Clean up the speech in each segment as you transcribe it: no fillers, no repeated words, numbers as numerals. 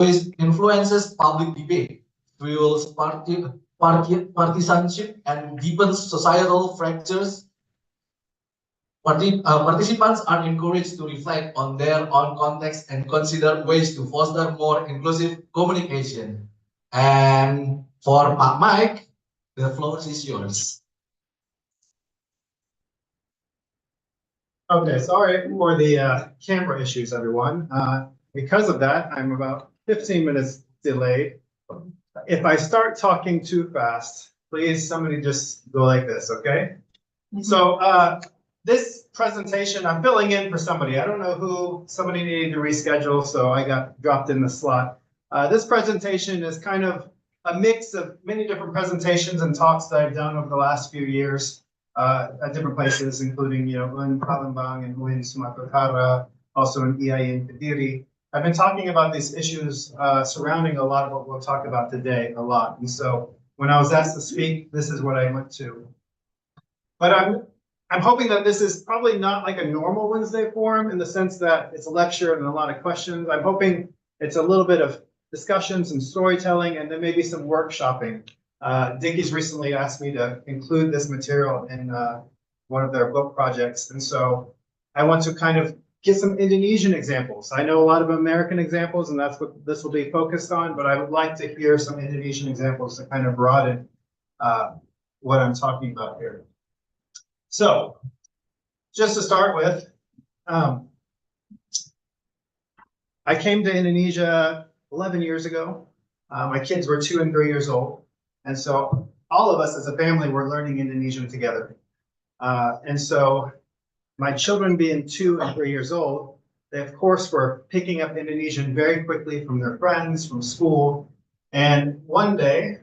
influences public debate, fuels partisanship, and deepens societal fractures. Participants are encouraged to reflect on their own context and consider ways to foster more inclusive communication. And for Pak Mike, the floor is yours. Okay, sorry for the camera issues, everyone. Because of that, I'm about 15 minutes delayed. If I start talking too fast, please somebody just go like this, okay? So this presentation, I'm filling in for somebody. I don't know who, somebody needed to reschedule, so I got dropped in the slot. This presentation is kind of a mix of many different presentations and talks that I've done over the last few years. At different places, including, in Palembang and in Sumatera Utara, also in EIN Kediri. I've been talking about these issues surrounding a lot of what we'll talk about today a lot. And so when I was asked to speak, this is what I went to. But I'm hoping that this is probably not like a normal Wednesday forum in the sense that it's a lecture and a lot of questions. I'm hoping it's a little bit of discussions and storytelling and then maybe some workshopping. Dickey's recently asked me to include this material in one of their book projects. And so I want to kind of get some Indonesian examples. I know a lot of American examples, and that's what this will be focused on, but I would like to hear some Indonesian examples to kind of broaden what I'm talking about here. So just to start with, I came to Indonesia 11 years ago. My kids were 2 and 3 years old. And so all of us as a family were learning Indonesian together. And so my children being 2 and 3 years old, they of course were picking up Indonesian very quickly from their friends, from school. And one day,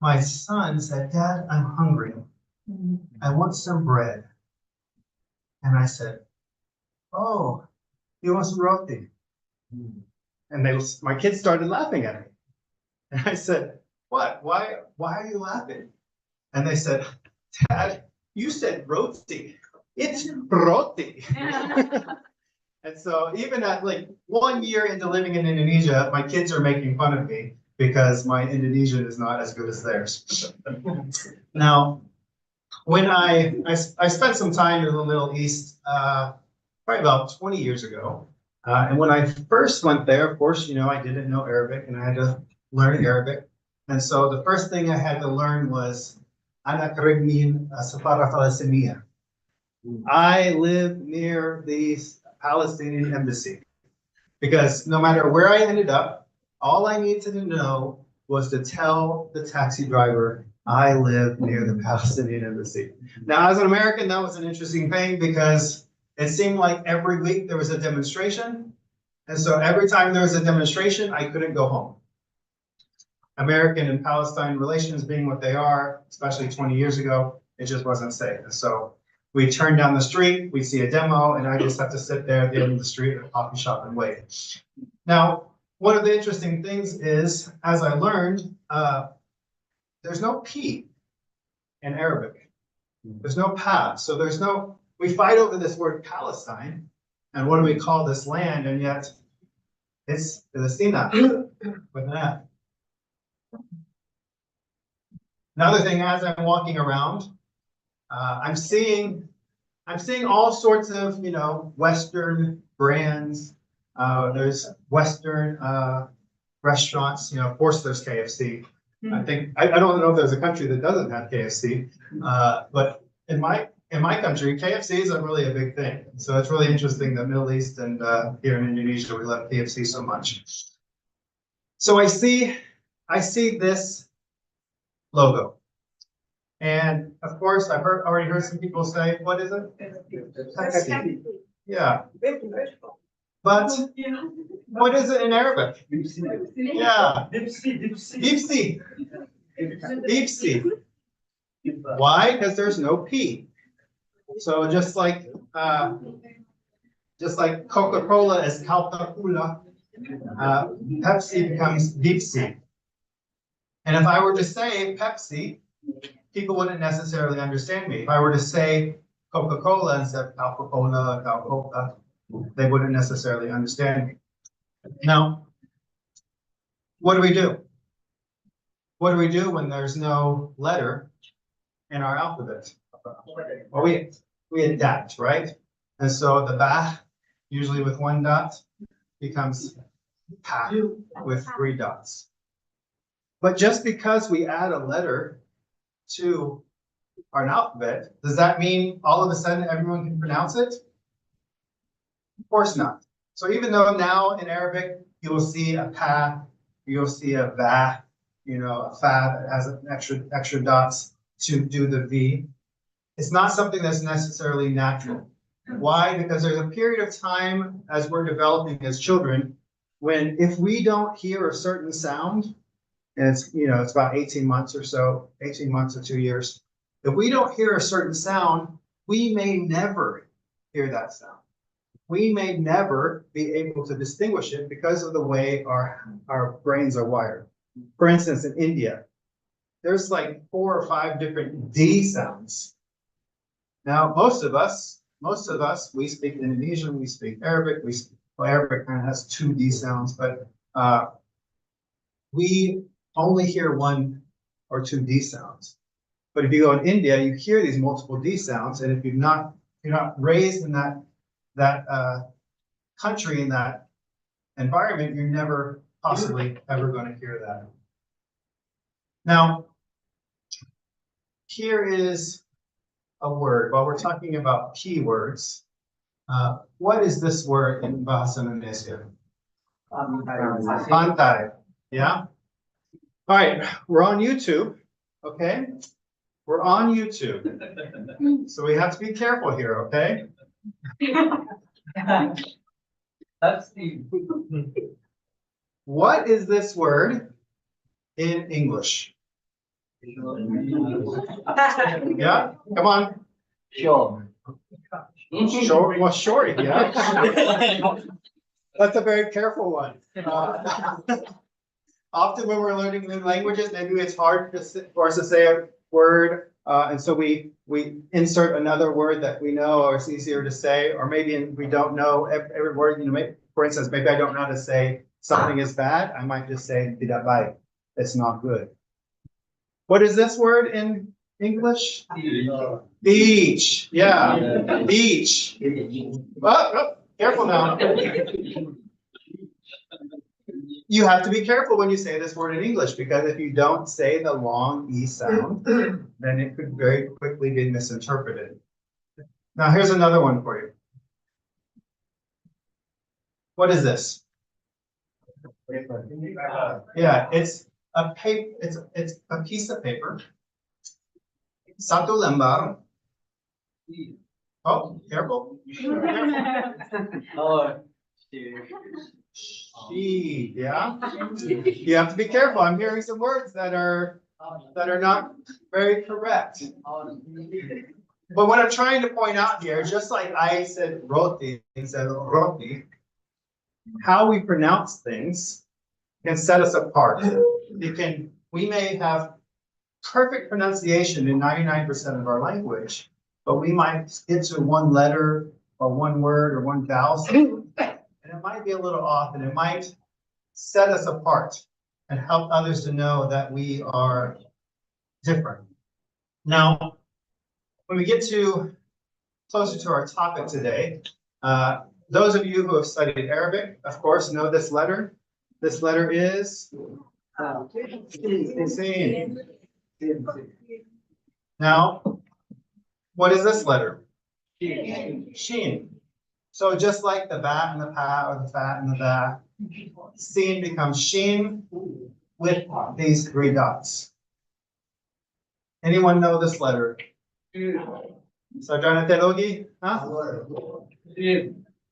my son said, "Dad, I'm hungry. I want some bread." And I said, "Oh, you want some roti?" And my kids started laughing at me. And I said, "What? Why are you laughing?" And they said, "Dad, you said roti. It's roti." And so even at like 1 year into living in Indonesia, my kids are making fun of me because my Indonesian is not as good as theirs. Now, when I spent some time in the Middle East, probably about 20 years ago. And when I first went there, of course, I didn't know Arabic and I had to learn Arabic. And so the first thing I had to learn was Ana Karibin Safara Palestiniya. I live near the Palestinian embassy because no matter where I ended up, all I needed to know was to tell the taxi driver I live near the Palestinian embassy. Now, as an American, that was an interesting thing because it seemed like every week there was a demonstration. And so every time there was a demonstration, I couldn't go home. American and Palestine relations being what they are, especially 20 years ago, it just wasn't safe. And so we turn down the street, we see a demo, and I just have to sit there at the end of the street at a coffee shop and wait. Now, one of the interesting things is, as I learned, there's no P in Arabic. There's no Pa. So we fight over this word Palestine, and what do we call this land? And yet it's Palestina with an F. Another thing, as I'm walking around, I'm seeing all sorts of, Western brands. There's Western restaurants. Of course, there's KFC. I think I don't know if there's a country that doesn't have KFC, but in my country, KFC isn't really a big thing. So it's really interesting that Middle East and here in Indonesia we love KFC so much. So I see this logo, and of course I've already heard some people say, "What is it?" Pepsi. Yeah. But what is it in Arabic? Yeah. Deepsy. Why? Because there's no P. So just like Coca-Cola is Coca-Cola, Pepsi becomes Deepsy. And if I were to say Pepsi, people wouldn't necessarily understand me. If I were to say Coca-Cola instead of Coca-Cola, Coca, they wouldn't necessarily understand me. Now, what do we do? What do we do when there's no letter in our alphabet? Well, we adapt, right? And so the ba, usually with one dot, becomes pa with 3 dots. But just because we add a letter to our alphabet, does that mean all of a sudden everyone can pronounce it? Of course not. So even though now in Arabic you will see a pa, you'll see a va, a fa that has an extra dots to do the v. It's not something that's necessarily natural. Why? Because there's a period of time as we're developing as children when if we don't hear a certain sound, and it's about 18 months or so, 18 months or 2 years. If we don't hear a certain sound, we may never hear that sound. We may never be able to distinguish it because of the way our brains are wired. For instance, in India, there's like 4 or 5 different D sounds. Now, most of us, we speak Indonesian, we speak Arabic, Arabic kind of has 2 D sounds, but we only hear 1 or 2 D sounds. But if you go in India, you hear these multiple D sounds, and if you're not raised in that country, in that environment, you're never possibly ever going to hear that. Now, here is a word. While we're talking about keywords, what is this word in Bahasa Indonesia? Pantai. Yeah? All right, we're on YouTube, okay? We're on YouTube. So we have to be careful here, okay? What is this word in English? Yeah, come on. Sure. Short, well, shorty, yeah. That's a very careful one. Often when we're learning new languages, maybe it's hard for us to say a word, and so we insert another word that we know or it's easier to say, or maybe we don't know every word. For instance, maybe I don't know how to say something is bad. I might just say tidak baik. It's not good. What is this word in English? Beach. Yeah, beach. Oh, careful now. You have to be careful when you say this word in English, because if you don't say the long E sound, then it could very quickly be misinterpreted. Now, here's another one for you. What is this? Yeah, it's a paper. It's a piece of paper. Satu lembar. Oh, careful. Oh, She, yeah. You have to be careful. I'm hearing some words that are not very correct. But what I'm trying to point out here, just like I said roti instead of roti, how we pronounce things can set us apart. We may have perfect pronunciation in 99% of our language, but we might get to one letter or one word or one vowel, and it might be a little off, and it might set us apart and help others to know that we are different. Now, when we get closer to our topic today, those of you who have studied Arabic, of course, know this letter. This letter is Sin. Now, what is this letter? Shin. So just like the ba and the pa, or the fa and the ba, Sin becomes shin with these 3 dots. Anyone know this letter? Sarjana Teologi? Huh?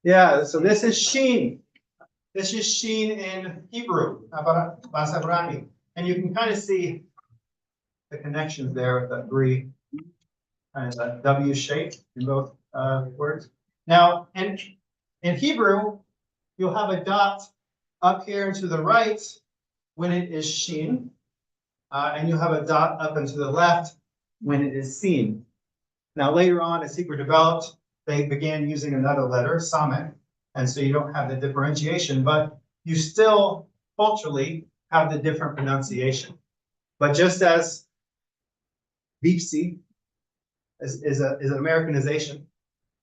Yeah, so this is shin. This is shin in Hebrew, Bahasa Ibrani. And you can kind of see the connections there with that 3, kind of that W shape in both words. Now, in Hebrew, you'll have a dot up here to the right when it is shin, and you'll have a dot up and to the left when it is seen. Now, later on, as Hebrew developed, they began using another letter, Samek, and so you don't have the differentiation, but you still culturally have the different pronunciation. But just as Deepsea is an Americanization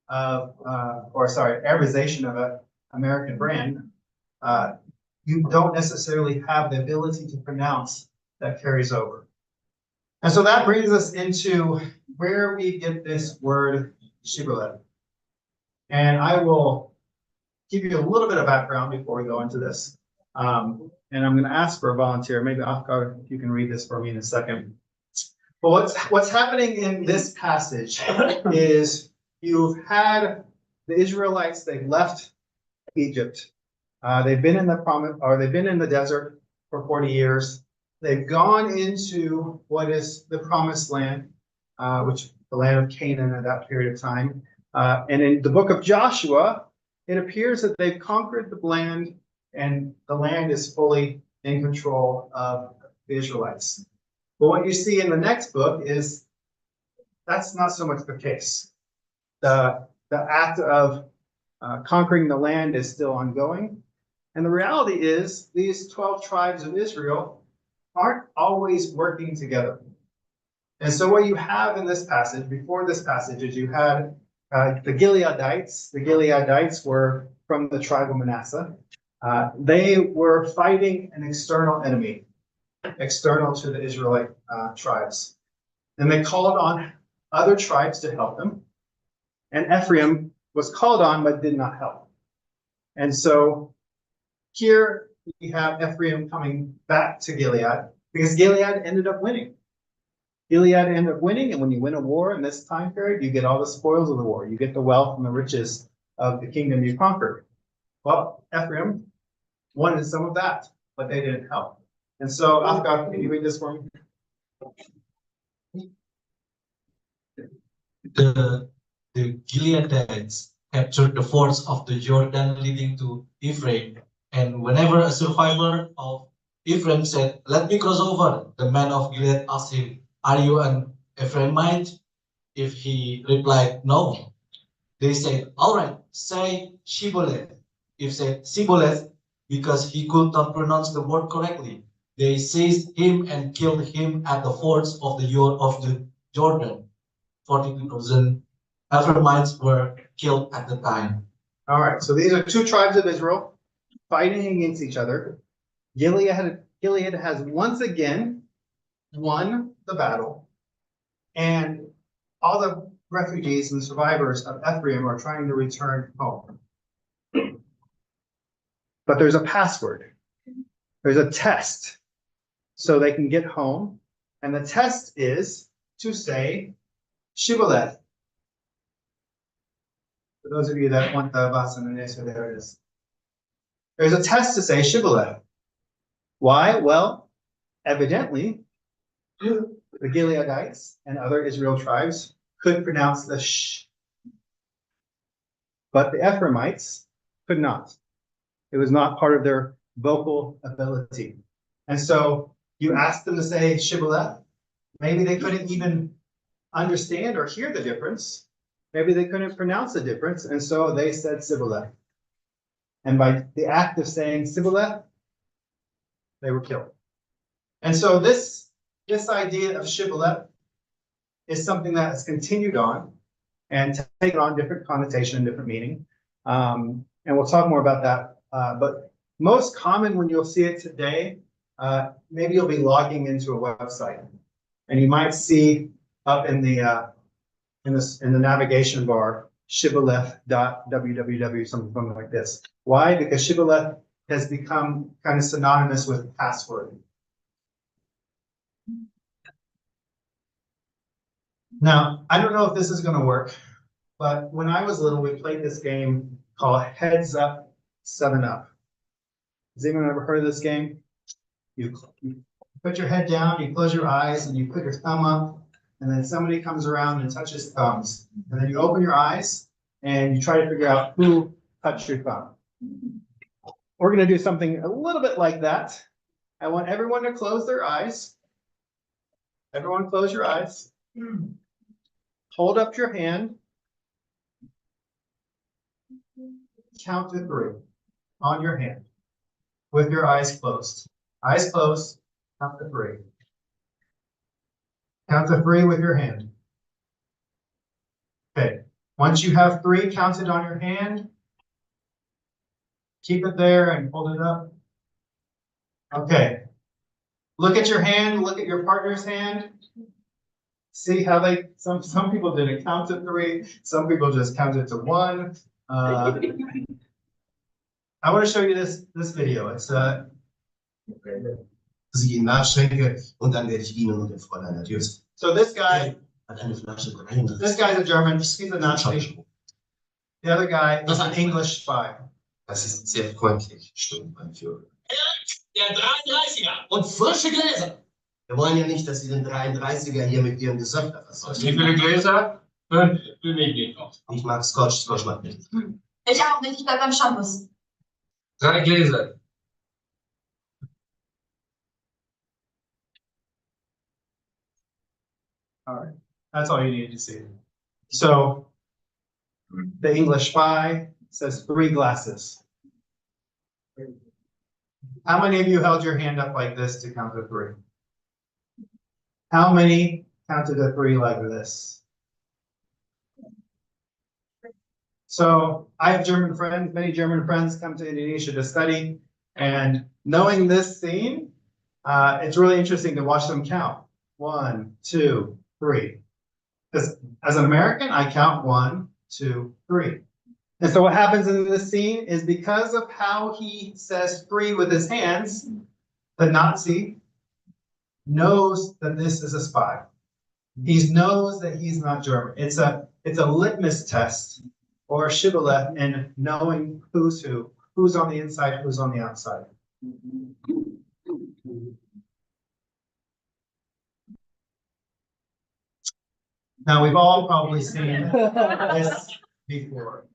of, Arabization of an American brand, you don't necessarily have the ability to pronounce that carries over. And so that brings us into where we get this word shibboleth. And I will give you a little bit of background before we go into this. And I'm going to ask for a volunteer. Maybe Afkar, if you can read this for me in a second. But what's happening in this passage is you've had the Israelites, they've left Egypt. They've been in the desert for 40 years. They've gone into what is the promised land, which the land of Canaan at that period of time. And in the book of Joshua, it appears that they've conquered the land and the land is fully in control of the Israelites. But what you see in the next book is that's not so much the case. The act of conquering the land is still ongoing. And the reality is these 12 tribes of Israel aren't always working together. And so what you have in this passage, before this passage, is you had the Gileadites. The Gileadites were from the tribe of Manasseh. They were fighting an external enemy, external to the Israelite tribes. And they called on other tribes to help them. And Ephraim was called on but did not help. And so here we have Ephraim coming back to Gilead because Gilead ended up winning. Gilead ended up winning, and when you win a war in this time period, you get all the spoils of the war. You get the wealth and the riches of the kingdom you conquered. Well, Ephraim wanted some of that, but they didn't help. And so, Afghan, can you read this for me? The Gileadites captured the fords of the Jordan leading to Ephraim, and whenever a survivor of Ephraim said, "Let me cross over," the man of Gilead asked him, "Are you an Ephraimite?" If he replied, "No," they said, "All right, say shibboleth." If said shibboleth, because he could not pronounce the word correctly, they seized him and killed him at the fords of the Jordan. 42,000 Ephraimites were killed at the time. All right, so these are two tribes of Israel fighting against each other. Gilead has once again won the battle, and all the refugees and survivors of Ephraim are trying to return home. But there's a password. There's a test so they can get home. And the test is to say shibboleth. For those of you that want the Vasan and Nesa, there it is. There's a test to say shibboleth. Why? Well, evidently, the Gileadites and other Israel tribes could pronounce the sh, but the Ephraimites could not. It was not part of their vocal ability. And so you asked them to say shibboleth. Maybe they couldn't even understand or hear the difference. Maybe they couldn't pronounce the difference. And so they said shibboleth. And by the act of saying shibboleth, they were killed. And so this idea of shibboleth is something that has continued on and taken on different connotation and different meaning. And we'll talk more about that. But most common when you'll see it today, maybe you'll be logging into a website, and you might see up in the navigation bar shibboleth.www, something like this. Why? Because shibboleth has become kind of synonymous with password. Now, I don't know if this is going to work, but when I was little, we played this game called Heads Up, 7 Up. Has anyone ever heard of this game? You put your head down, you close your eyes, and you put your thumb up, and then somebody comes around and touches thumbs. And then you open your eyes, and you try to figure out who touched your thumb. We're going to do something a little bit like that. I want everyone to close their eyes. Everyone close your eyes. Hold up your hand. Count to 3 on your hand with your eyes closed. Eyes closed, count to 3. Count to 3 with your hand. Okay, once you have 3 counted on your hand, keep it there and hold it up. Okay, look at your hand, look at your partner's hand. See how some people didn't count to 3, some people just counted to 1. I want to show you this video. It's dass ich ihn nachschenke und dann werde ich Ihnen und dem Fräulein natürlich. so this guy, Hat eine Flasche Wein. this guy's a German, he's a Nazi. The other guy is an English spy. Das ist sehr freundlich, stimmt, mein Führer. Der 33er und frische Gläser. Wir wollen ja nicht, dass Sie den 33er hier mit Ihrem Gesöffler versorgen. Wie viele Gläser? Für mich nicht. Ich mag Scotch, Scotch mag nicht. Ich auch nicht, ich bleib beim Shampoos. 3 Gläser. All right, that's all you need to see. So the English spy says 3 glasses. How many of you held your hand up like this to count to 3? How many counted to 3 like this? So I have German friends, many German friends come to Indonesia to study, and knowing this scene, it's really interesting to watch them count. 1, 2, 3. Because as an American, I count 1, 2, 3. And so what happens in this scene is because of how he says 3 with his hands, the Nazi knows that this is a spy. He knows that he's not German. It's a litmus test or a shibboleth in knowing who's on the inside, who's on the outside. Now, we've all probably seen this before.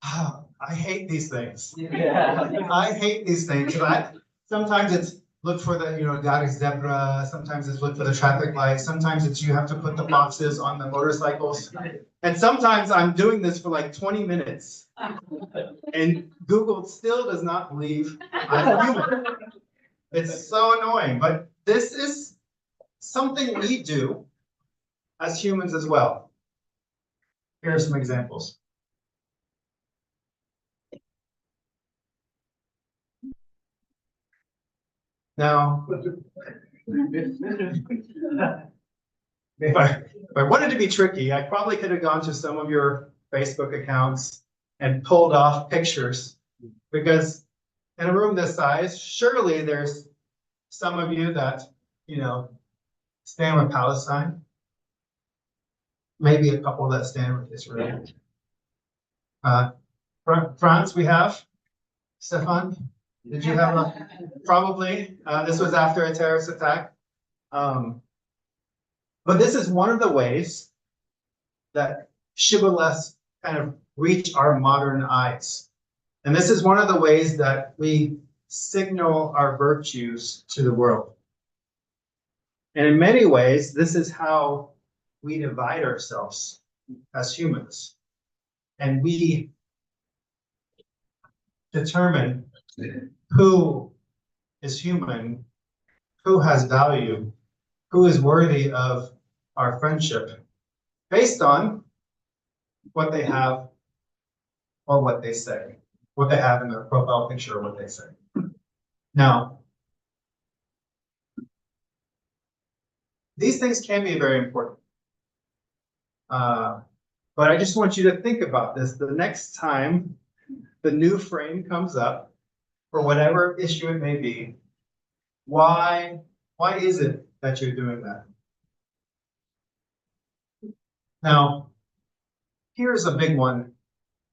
I hate these things. I hate these things. Sometimes it's look for the, dotted zebra. Sometimes it's look for the traffic light. Sometimes it's you have to put the boxes on the motorcycles. And sometimes I'm doing this for like 20 minutes. And Google still does not believe I'm human. It's so annoying. But this is something we do as humans as well. Here are some examples. Now, if I wanted to be tricky, I probably could have gone to some of your Facebook accounts and pulled off pictures, because in a room this size, surely there's some of you that, stand with Palestine. Maybe a couple that stand with Israel. France, we have Stefan. Did you have a, probably, this was after a terrorist attack. But this is one of the ways that shibboleths kind of reach our modern eyes. And this is one of the ways that we signal our virtues to the world. And in many ways, this is how we divide ourselves as humans. And we determine who is human, who has value, who is worthy of our friendship, based on what they have or what they say, what they have in their profile picture or what they say. Now, these things can be very important. But I just want you to think about this. The next time the new frame comes up, for whatever issue it may be, why is it that you're doing that? Now, here's a big one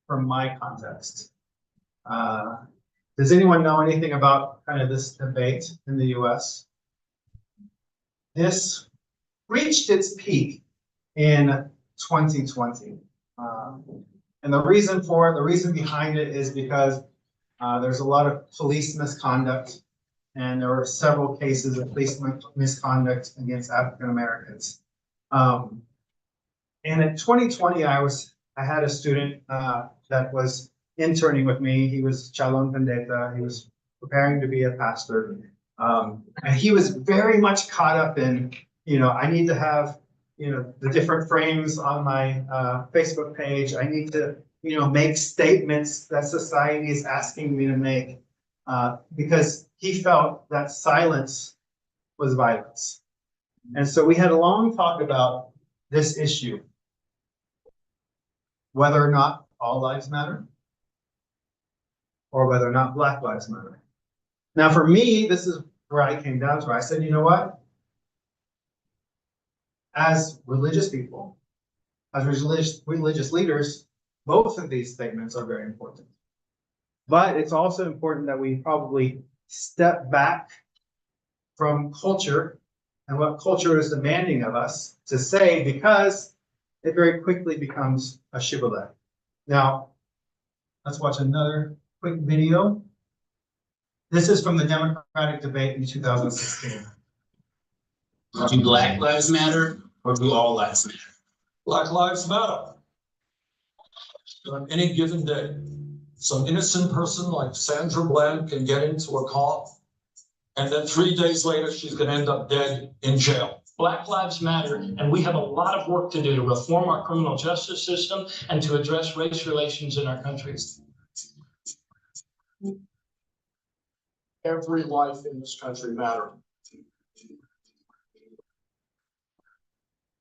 from my context. Does anyone know anything about kind of this debate in the US? This reached its peak in 2020. And the reason behind it is because there's a lot of police misconduct. and there were several cases of police misconduct against African Americans. And in 2020, I had a student that was interning with me. He was Chalon Pendeta. He was preparing to be a pastor. And he was very much caught up in, I need to have, the different frames on my Facebook page. I need to, make statements that society is asking me to make because he felt that silence was violence. And so we had a long talk about this issue, whether or not all lives matter or whether or not Black lives matter. Now, for me, this is where I came down to. I said, you know what? As religious people, as religious leaders, both of these statements are very important. But it's also important that we probably step back from culture and what culture is demanding of us to say, because it very quickly becomes a shibboleth. Now, let's watch another quick video. This is from the Democratic debate in 2016. Do Black lives matter or do all lives matter? Black lives matter. On any given day, some innocent person like Sandra Bland can get into a car, and then 3 days later, she's going to end up dead in jail. Black lives matter, and we have a lot of work to do to reform our criminal justice system and to address race relations in our countries. Every life in this country matters.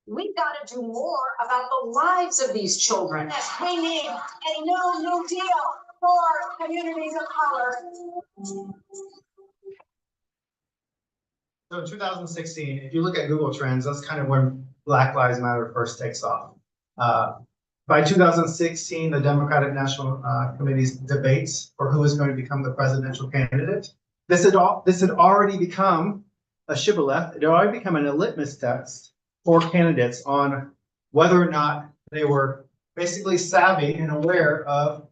We've got to do more about the lives of these children. We need a new deal for communities of color. So in 2016, if you look at Google Trends, that's kind of when Black Lives Matter first takes off. By 2016, the Democratic National Committee's debates for who is going to become the presidential candidate, this had already become a shibboleth. It had already become a litmus test for candidates on whether or not they were basically savvy and aware of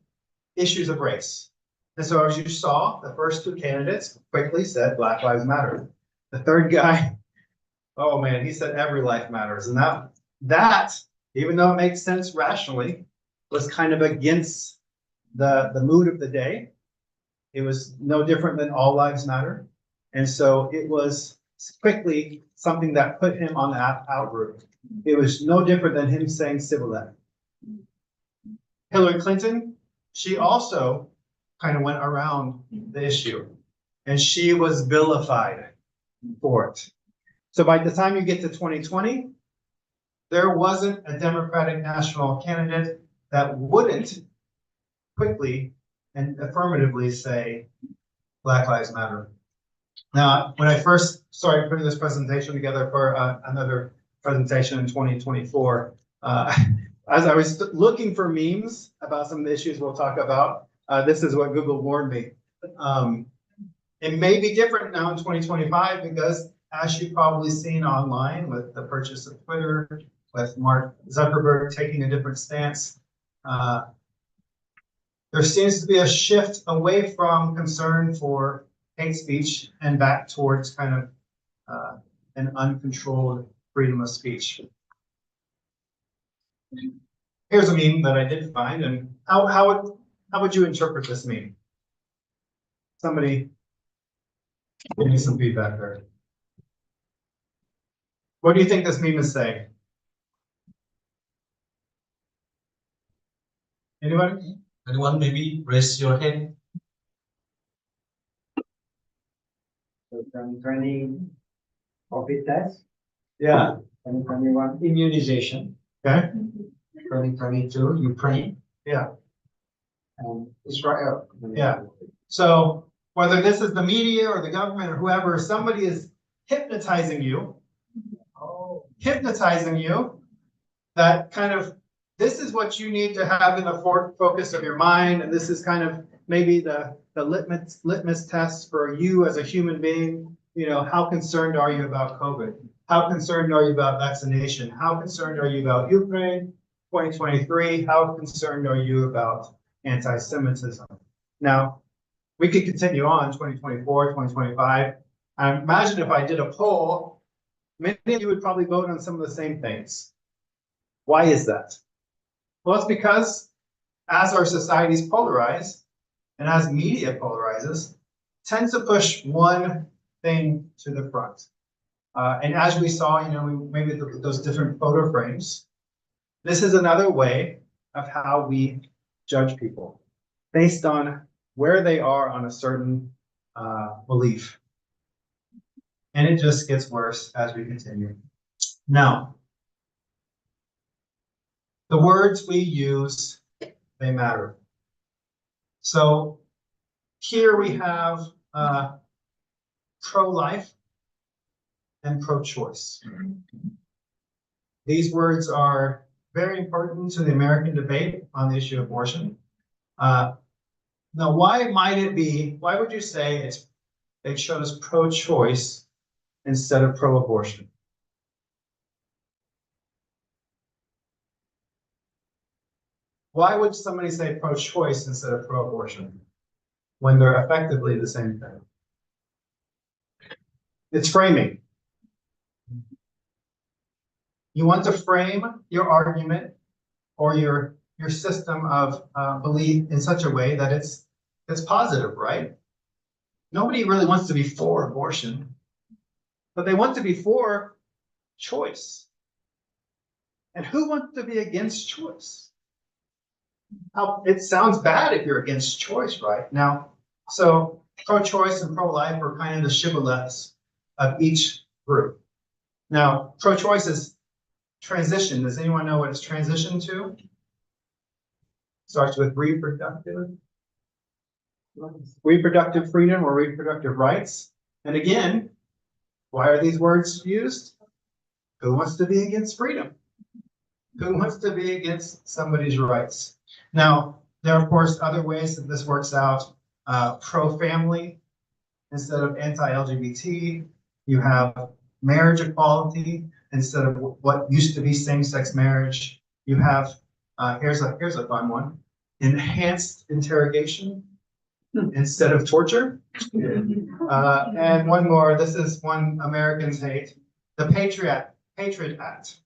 issues of race. And so as you saw, the first two candidates quickly said Black Lives Matter. The third guy, oh man, he said every life matters. And that, even though it makes sense rationally, was kind of against the mood of the day. It was no different than all lives matter. And so it was quickly something that put him on the out route. It was no different than him saying shibboleth. Hillary Clinton, she also kind of went around the issue, and she was vilified for it. So by the time you get to 2020, there wasn't a Democratic national candidate that wouldn't quickly and affirmatively say Black Lives Matter. Now, when I first started putting this presentation together for another presentation in 2024, as I was looking for memes about some of the issues we'll talk about, this is what Google warned me. It may be different now in 2025 because, as you've probably seen online with the purchase of Twitter, with Mark Zuckerberg taking a different stance, there seems to be a shift away from concern for hate speech and back towards kind of an uncontrolled freedom of speech. Here's a meme that I did find, and how would you interpret this meme? Somebody give me some feedback there. What do you think this meme is saying? Anybody? Anyone maybe raise your hand? 2020 COVID test, Yeah. 2021 immunization, Okay. 2022 Ukraine, Yeah. and Israel. Yeah. So whether this is the media or the government or whoever, somebody is hypnotizing you, that kind of, this is what you need to have in the focus of your mind. And this is kind of maybe the litmus test for you as a human being. You know, how concerned are you about COVID? How concerned are you about vaccination? How concerned are you about Ukraine 2023? How concerned are you about anti-Semitism? Now, we could continue on 2024, 2025. Imagine if I did a poll, many of you would probably vote on some of the same things. Why is that? Well, it's because as our societies polarize and as media polarizes, tends to push one thing to the front. And as we saw, maybe those different photo frames, this is another way of how we judge people based on where they are on a certain belief. And it just gets worse as we continue. Now, the words we use, they matter. So here we have pro-life and pro-choice. These words are very important to the American debate on the issue of abortion. Now, why would you say they chose pro-choice instead of pro-abortion? Why would somebody say pro-choice instead of pro-abortion when they're effectively the same thing? It's framing. You want to frame your argument or your system of belief in such a way that it's positive, right? Nobody really wants to be for abortion, but they want to be for choice. And who wants to be against choice? It sounds bad if you're against choice, right? Now, so pro-choice and pro-life are kind of the shibboleths of each group. Now, pro-choice is transition. Does anyone know what it's transitioned to? Starts with reproductive freedom or reproductive rights. And again, why are these words used? Who wants to be against freedom? Who wants to be against somebody's rights? Now, there are, of course, other ways that this works out. Pro-family instead of anti-LGBT. You have marriage equality instead of what used to be same-sex marriage. You have, here's a fun one, enhanced interrogation instead of torture. And one more, this is one Americans hate, the Patriot Act.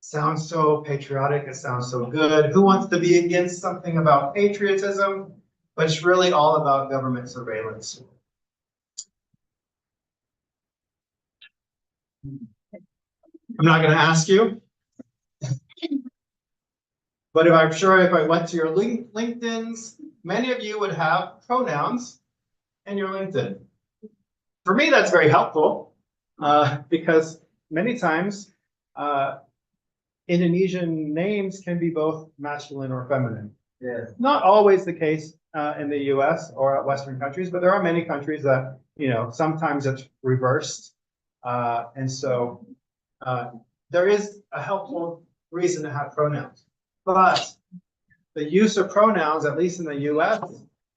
Sounds so patriotic, it sounds so good. Who wants to be against something about patriotism? But it's really all about government surveillance. I'm not going to ask you, but I'm sure if I went to your LinkedIn's, many of you would have pronouns in your LinkedIn. For me, that's very helpful because many times Indonesian names can be both masculine or feminine. Yeah. Not always the case in the US or Western countries, but there are many countries that, sometimes it's reversed. And so there is a helpful reason to have pronouns. But the use of pronouns, at least in the US,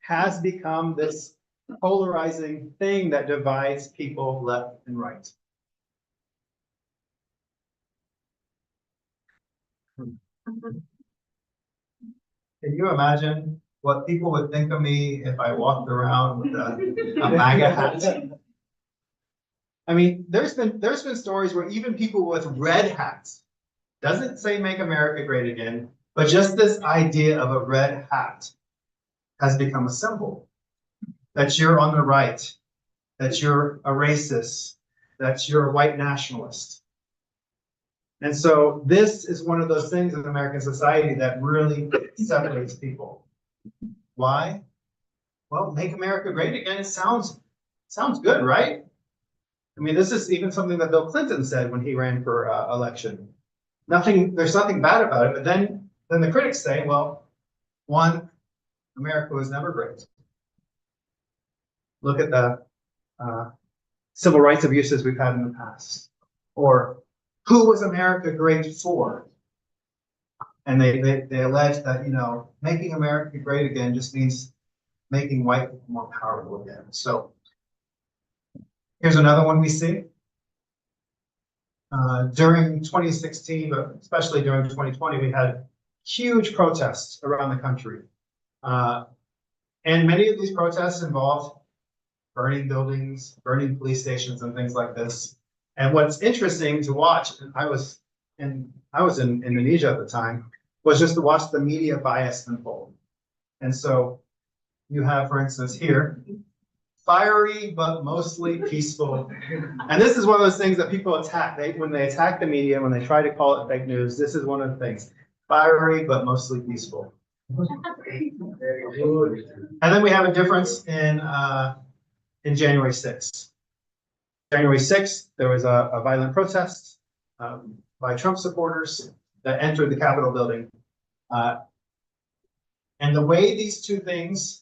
has become this polarizing thing that divides people left and right. Can you imagine what people would think of me if I walked around with a MAGA hat? I mean, there's been stories where even people with red hats, doesn't say make America great again, but just this idea of a red hat has become a symbol that you're on the right, that you're a racist, that you're a white nationalist. And so this is one of those things in American society that really separates people. Why? Well, make America great again. It sounds good, right? I mean, this is even something that Bill Clinton said when he ran for election. There's nothing bad about it, but then the critics say, well, one, America was never great. Look at the civil rights abuses we've had in the past. Or who was America great for? And they allege that, making America great again just means making white people more powerful again. So here's another one we see. During 2016, but especially during 2020, we had huge protests around the country. And many of these protests involved burning buildings, burning police stations and things like this. And what's interesting to watch, and I was in Indonesia at the time, was just to watch the media bias unfold. And so you have, for instance, here, fiery but mostly peaceful. And this is one of those things that people attack. When they attack the media, when they try to call it fake news, this is one of the things. Fiery but mostly peaceful. And then we have a difference in January 6th. January 6th, there was a violent protest by Trump supporters that entered the Capitol building. And the way these two things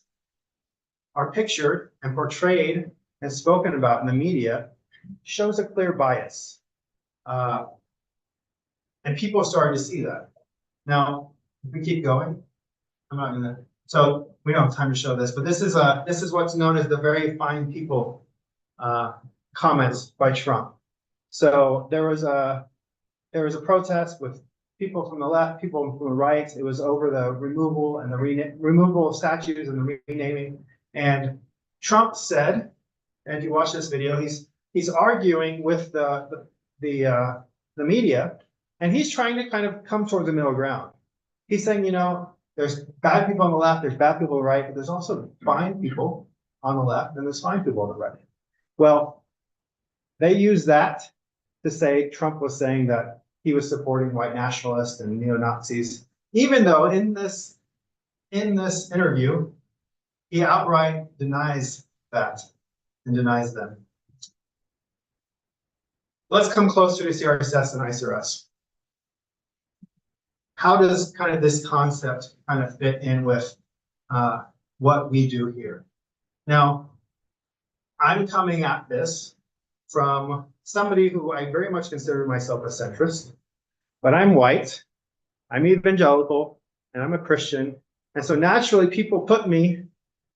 are pictured and portrayed and spoken about in the media shows a clear bias. And people are starting to see that. Now, if we keep going, I'm not gonna, so we don't have time to show this, but this is what's known as the very fine people comments by Trump. So there was a protest with people from the left, people from the right. It was over the removal and the removal of statues and the renaming. And Trump said, and if you watch this video, he's arguing with the media, and he's trying to kind of come towards the middle ground. He's saying, you know, there's bad people on the left, there's bad people on the right, but there's also fine people on the left, and there's fine people on the right. Well, they use that to say Trump was saying that he was supporting white nationalists and neo-Nazis, even though in this interview, he outright denies that and denies them. Let's come closer to CRSS and ICRS. How does kind of this concept kind of fit in with what we do here? Now, I'm coming at this from somebody who I very much consider myself a centrist, but I'm white, I'm evangelical, and I'm a Christian. And so naturally people put me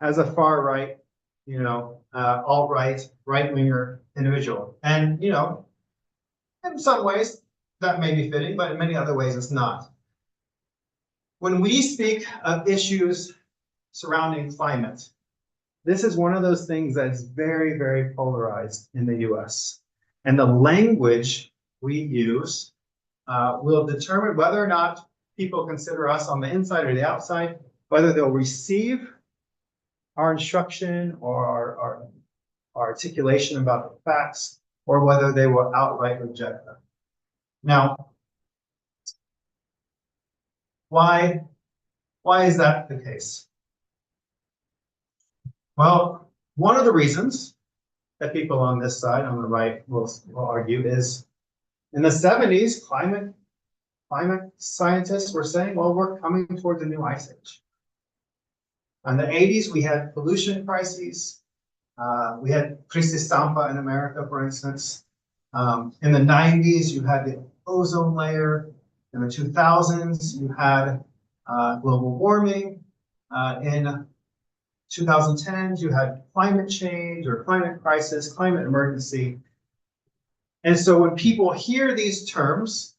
as a far right, you know, alt-right, right-winger individual. And, you know, in some ways that may be fitting, but in many other ways it's not. When we speak of issues surrounding climate, this is one of those things that's very, very polarized in the US. And the language we use will determine whether or not people consider us on the inside or the outside, whether they'll receive our instruction or our articulation about the facts, or whether they will outright reject them. Now, why is that the case? Well, one of the reasons that people on this side, on the right, will argue is in the 70s, climate scientists were saying, well, we're coming towards a new ice age. In the 80s, we had pollution crises. We had crisis stampa in America, for instance. In the 90s, you had the ozone layer. In the 2000s, you had global warming. In 2010s, you had climate change or climate crisis, climate emergency. And so when people hear these terms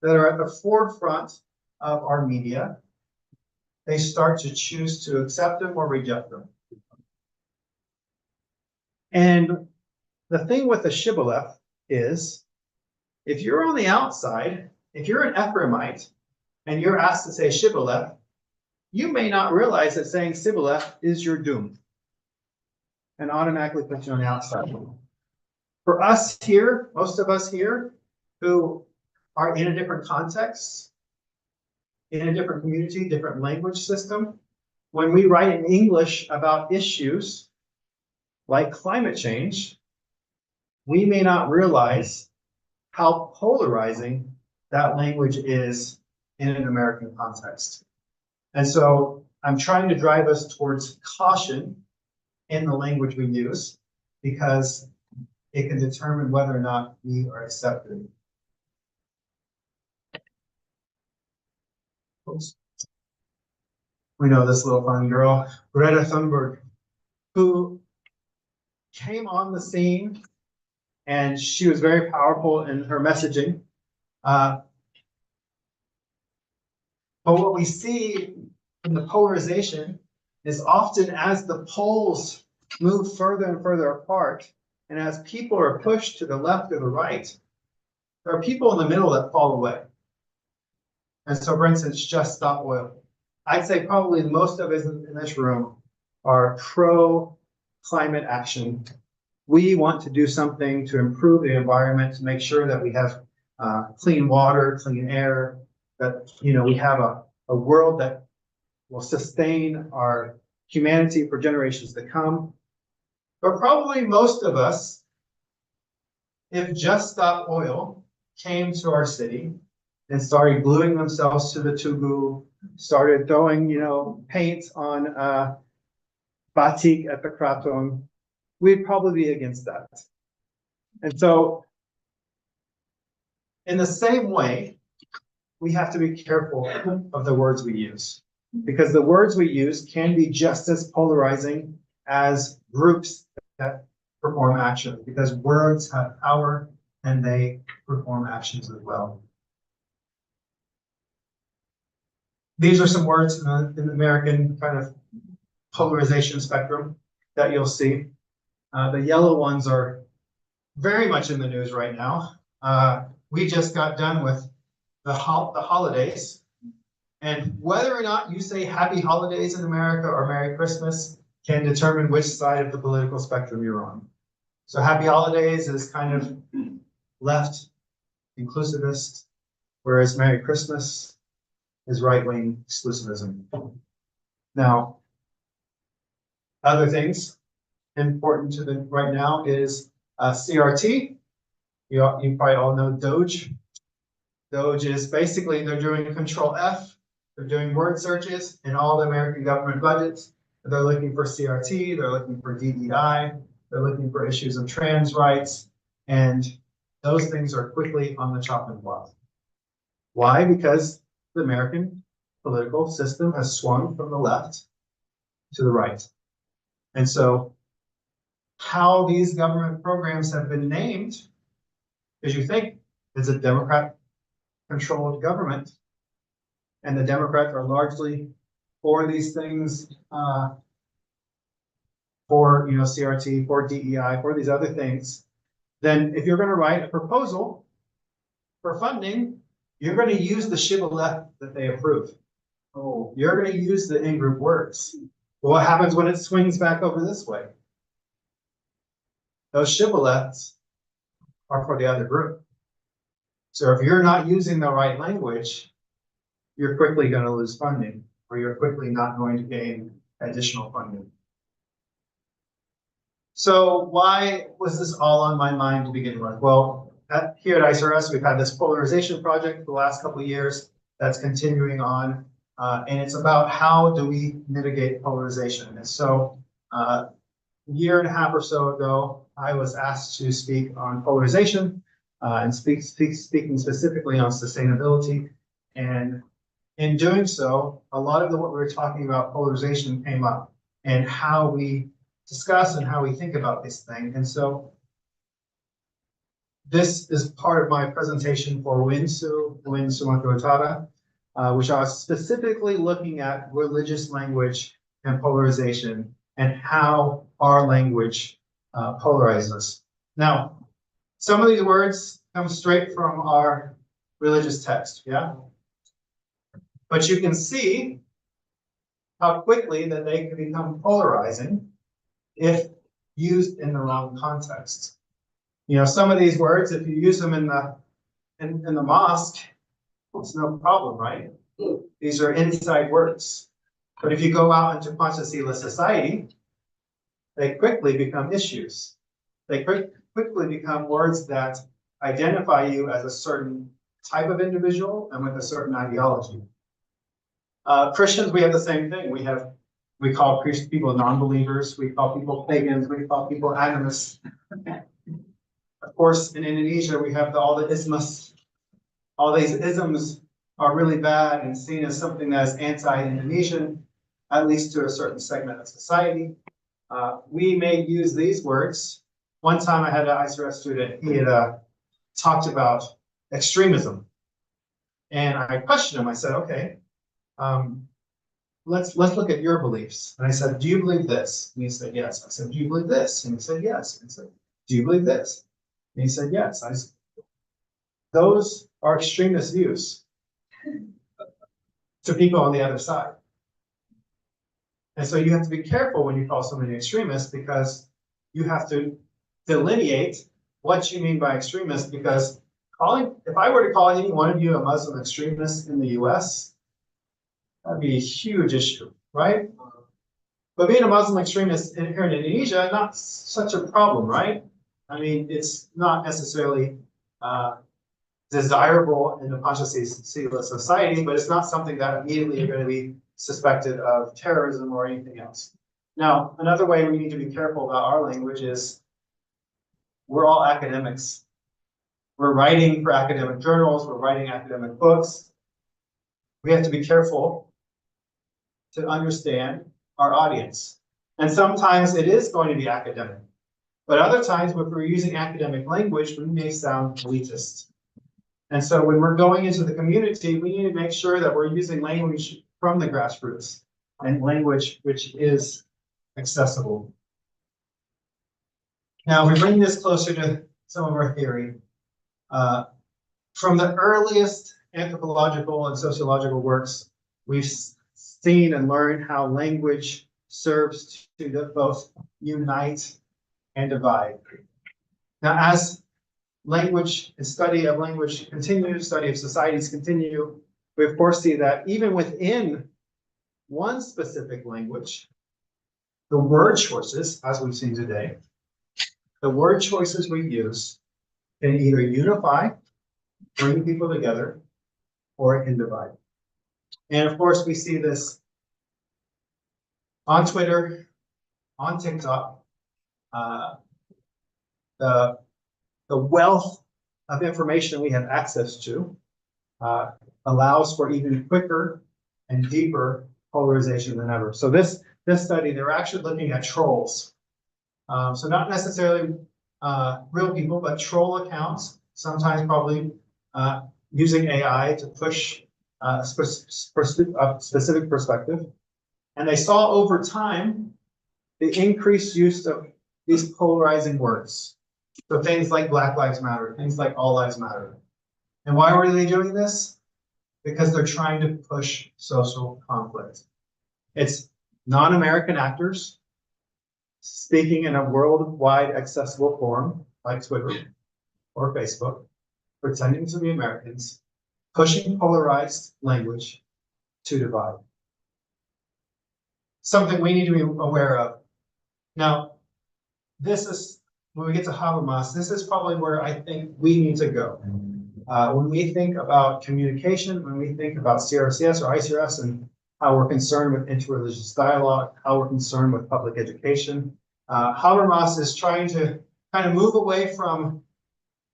that are at the forefront of our media, they start to choose to accept them or reject them. And the thing with the shibboleth is, if you're on the outside, if you're an Ephraimite and you're asked to say shibboleth, you may not realize that saying shibboleth is your doom and automatically puts you on the outside. For us here, most of us here who are in a different context, in a different community, different language system, when we write in English about issues like climate change, we may not realize how polarizing that language is in an American context. And so I'm trying to drive us towards caution in the language we use, because it can determine whether or not we are accepted. Oops. We know this little fun girl, Greta Thunberg, who came on the scene, and she was very powerful in her messaging. But what we see in the polarization is often as the poles move further and further apart, and as people are pushed to the left or the right, there are people in the middle that fall away. And so, for instance, Just Stop Oil. I'd say probably most of us in this room are pro climate action. We want to do something to improve the environment, to make sure that we have clean water, clean air, that we have a world that will sustain our humanity for generations to come. But probably most of us, if Just Stop Oil came to our city and started gluing themselves to the tugu, started throwing, paint on batik at the kraton, we'd probably be against that. And so, in the same way, we have to be careful of the words we use, because the words we use can be just as polarizing as groups that perform action, because words have power and they perform actions as well. These are some words in the American kind of polarization spectrum that you'll see. The yellow ones are very much in the news right now. We just got done with the holidays, and whether or not you say Happy Holidays in America or Merry Christmas can determine which side of the political spectrum you're on. So Happy Holidays is kind of left inclusivist, whereas Merry Christmas is right-wing exclusivism. Now, other things important to the right now is CRT. You probably all know Doge. Doge is basically, they're doing Control F. They're doing word searches in all the American government budgets. They're looking for CRT. They're looking for DEI. They're looking for issues of trans rights. And those things are quickly on the chopping block. Why? Because the American political system has swung from the left to the right. And so how these government programs have been named, because you think it's a Democrat-controlled government, and the Democrats are largely for these things, for CRT, for DEI, for these other things, then if you're going to write a proposal for funding, you're going to use the shibboleth that they approve. Oh, you're going to use the in-group words. Well, what happens when it swings back over this way? Those shibboleths are for the other group. So if you're not using the right language, you're quickly going to lose funding, or you're quickly not going to gain additional funding. So why was this all on my mind to begin with? Well, here at ICRS, we've had this polarization project for the last couple of years that's continuing on, and it's about how do we mitigate polarization. And so a year and a half or so ago, I was asked to speak on polarization and speaking specifically on sustainability. And in doing so, a lot of what we were talking about polarization came up, and how we discuss and how we think about this thing. And so this is part of my presentation for Win Sumatera Utara, which I was specifically looking at religious language and polarization and how our language polarizes. Now, some of these words come straight from our religious text, yeah? But you can see how quickly that they can become polarizing if used in the wrong context. Some of these words, if you use them in the mosque, it's no problem, right? These are inside words. But if you go out into Pancasila society, they quickly become issues. They quickly become words that identify you as a certain type of individual and with a certain ideology. Christians, we have the same thing. We call people non-believers. We call people pagans. We call people animists. Of course, in Indonesia, we have all the isms. All these isms are really bad and seen as something that is anti-Indonesian, at least to a certain segment of society. We may use these words. One time I had an ICRS student, he had talked about extremism. And I questioned him. I said, okay, let's look at your beliefs. And I said, do you believe this? And he said, yes. I said, do you believe this? And he said, yes. And I said, do you believe this? And he said, yes. I said, those are extremist views to people on the other side. And so you have to be careful when you call somebody extremist, because you have to delineate what you mean by extremist, because if I were to call any one of you a Muslim extremist in the US, that'd be a huge issue, right? But being a Muslim extremist here in Indonesia, not such a problem, right? I mean, it's not necessarily desirable in the Pancasila society, but it's not something that immediately you're going to be suspected of terrorism or anything else. Now, another way we need to be careful about our language is we're all academics. We're writing for academic journals, we're writing academic books. We have to be careful to understand our audience. And sometimes it is going to be academic. But other times, if we're using academic language, we may sound elitist. And so when we're going into the community, we need to make sure that we're using language from the grassroots and language which is accessible. Now, we bring this closer to some of our theory. From the earliest anthropological and sociological works, we've seen and learned how language serves to both unite and divide. Now, as language and study of language continues, study of societies continue, we of course see that even within one specific language, the word choices, as we've seen today, the word choices we use can either unify, bring people together, or it can divide. And of course, we see this on Twitter, on TikTok. The wealth of information we have access to allows for even quicker and deeper polarization than ever. So this study, they're actually looking at trolls. So not necessarily real people, but troll accounts, sometimes probably using AI to push a specific perspective. And they saw over time the increased use of these polarizing words. So things like Black Lives Matter, things like All Lives Matter. And why were they doing this? Because they're trying to push social conflict. It's non-American actors speaking in a worldwide accessible forum like Twitter or Facebook, pretending to be Americans, pushing polarized language to divide. Something we need to be aware of. Now, this is, when we get to Habermas, this is probably where I think we need to go. When we think about communication, when we think about CRCS or ICRS and how we're concerned with interreligious dialogue, how we're concerned with public education, Habermas is trying to kind of move away from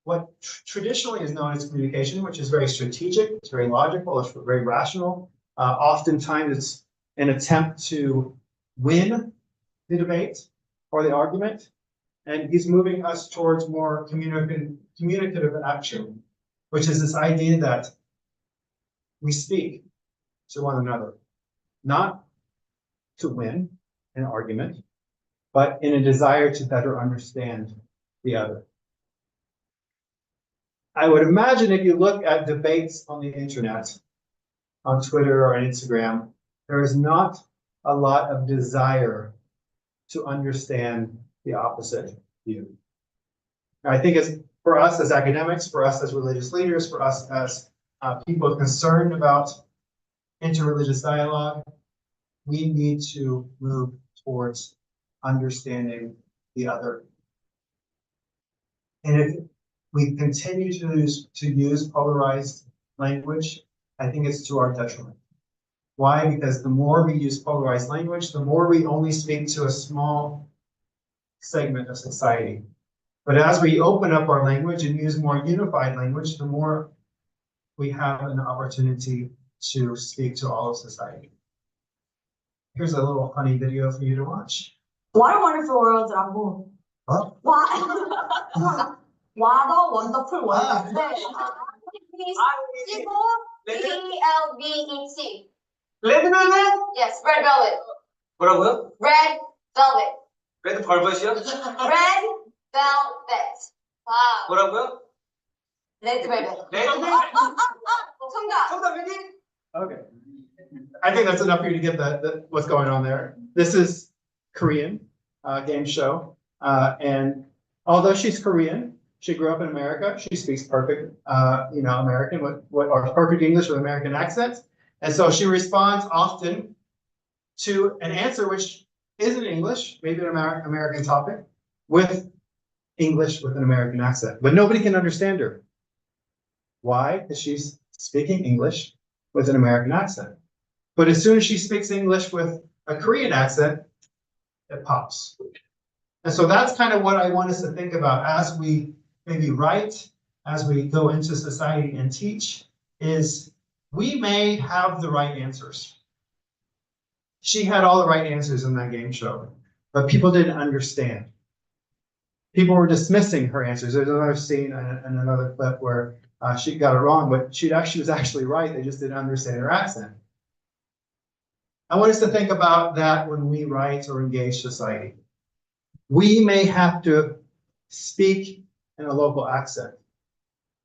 what traditionally is known as communication, which is very strategic, it's very logical, it's very rational. Oftentimes it's an attempt to win the debate or the argument. And he's moving us towards more communicative action, which is this idea that we speak to one another, not to win an argument, but in a desire to better understand the other. I would imagine if you look at debates on the internet, on Twitter or on Instagram, there is not a lot of desire to understand the opposite view. I think it's for us as academics, for us as religious leaders, for us as people concerned about interreligious dialogue, we need to move towards understanding the other. And if we continue to use polarized language, I think it's to our detriment. Why? Because the more we use polarized language, the more we only speak to a small segment of society. But as we open up our language and use more unified language, the more we have an opportunity to speak to all of society. Here's a little funny video for you to watch. What a wonderful world, 라고. Huh? What a wonderful world. 네. Shibbloeths, BLVET. Red velvet? Yes, red velvet. 뭐라고요? Red velvet. Red velvet이요? Red velvet. Wow. 뭐라고요? Red velvet. Red velvet? 정답. 정답이니? Okay. I think that's enough for you to get what's going on there. This is Korean game show. And although she's Korean, she grew up in America. She speaks perfect, American or perfect English with American accent. And so she responds often to an answer which isn't English, maybe an American topic, with English with an American accent. But nobody can understand her. Why? Because she's speaking English with an American accent. But as soon as she speaks English with a Korean accent, it pops. And so that's kind of what I want us to think about as we maybe write, as we go into society and teach, is we may have the right answers. She had all the right answers in that game show, but people didn't understand. People were dismissing her answers. There's another scene and another clip where she got it wrong, but she was actually right. They just didn't understand her accent. I want us to think about that when we write or engage society. We may have to speak in a local accent.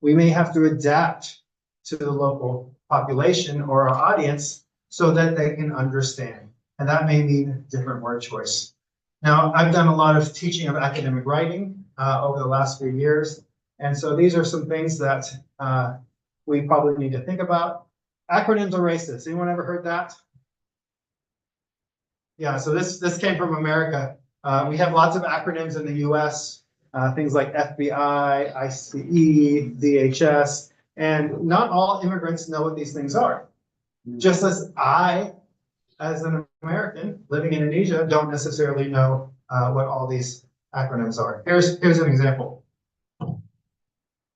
We may have to adapt to the local population or our audience so that they can understand. And that may mean different word choice. Now, I've done a lot of teaching of academic writing over the last few years. And so these are some things that we probably need to think about. Acronyms are racist. Anyone ever heard that? Yeah, so this came from America. We have lots of acronyms in the US, things like FBI, ICE, DHS, and not all immigrants know what these things are. Just as I, as an American living in Indonesia, don't necessarily know what all these acronyms are. Here's an example.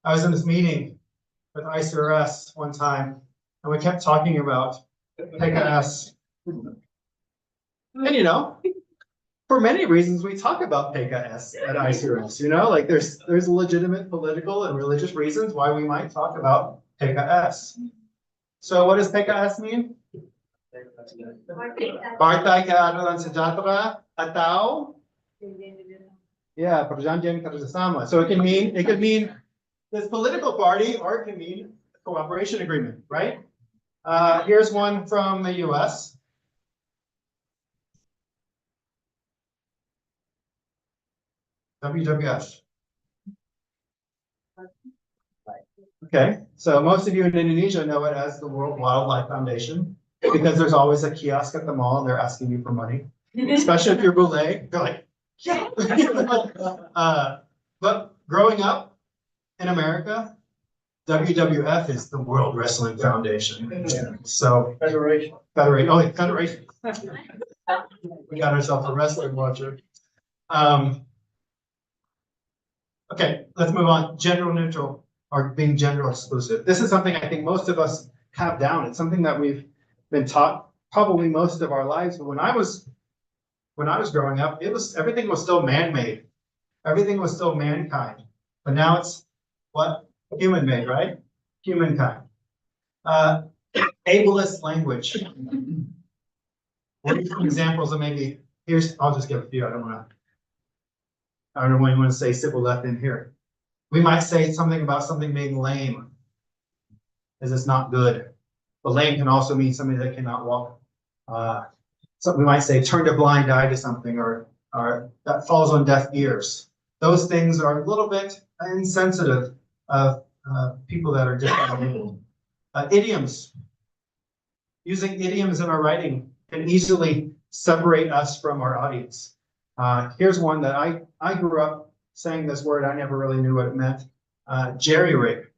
I was in this meeting with ICRS one time, and we kept talking about PKS. And for many reasons, we talk about PKS at ICRS. Like there's legitimate political and religious reasons why we might talk about PKS. So what does PKS mean? Partai Keadilan Sejahtera atau Perjanjian Kerjasama. So it could mean this political party, or it can mean a cooperation agreement, right? Here's one from the US. WWF. Okay, so most of you in Indonesia know it as the World Wildlife Foundation because there's always a kiosk at the mall and they're asking you for money, especially if you're Boule. They're like, yeah. But growing up in America, WWF is the World Wrestling Foundation. So Federation. Oh, Federation. We got ourselves a wrestling watcher. Okay, let's move on. Gender neutral or being gender exclusive. This is something I think most of us have down. It's something that we've been taught probably most of our lives. But when I was growing up, everything was still man-made. Everything was still mankind. But now it's what? Human-made, right? Humankind. Ableist language. What are some examples of maybe? I'll just give a few. I don't know when you want to say shibboleth in here. We might say something about something being lame, as it's not good. But lame can also mean somebody that cannot walk. So we might say turned a blind eye to something, or that falls on deaf ears. Those things are a little bit insensitive of people that are different. Idioms. Using idioms in our writing can easily separate us from our audience. Here's one that I grew up saying this word. I never really knew what it meant. Jerry-rig.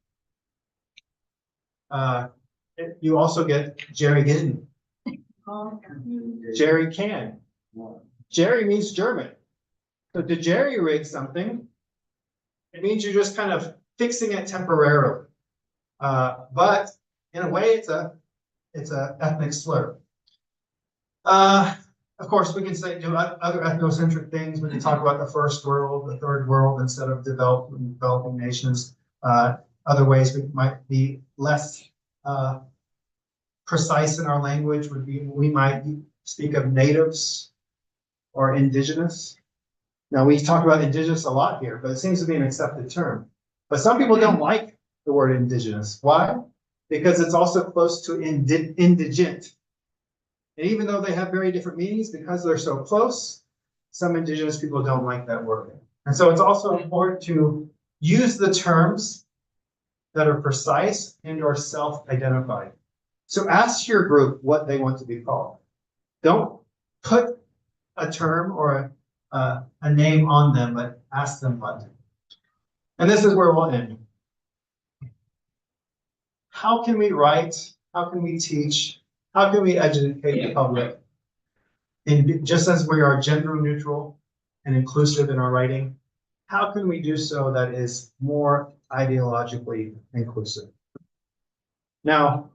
You also get jerry-gin. Jerry can. Jerry means German. So to jerry-rig something, it means you're just kind of fixing it temporarily. But in a way, it's a ethnic slur. Of course, we can do other ethnocentric things. We can talk about the first world, the third world, instead of developing nations. Other ways we might be less precise in our language would be, we might speak of natives or indigenous. Now, we talk about indigenous a lot here, but it seems to be an accepted term. But some people don't like the word indigenous. Why? Because it's also close to indigent. And even though they have very different meanings, because they're so close, some indigenous people don't like that word. And so it's also important to use the terms that are precise and or self-identified. So ask your group what they want to be called. Don't put a term or a name on them, but ask them what. And this is where we'll end. How can we write? How can we teach? How can we educate the public? And just as we are gender neutral and inclusive in our writing, how can we do so that is more ideologically inclusive? Now,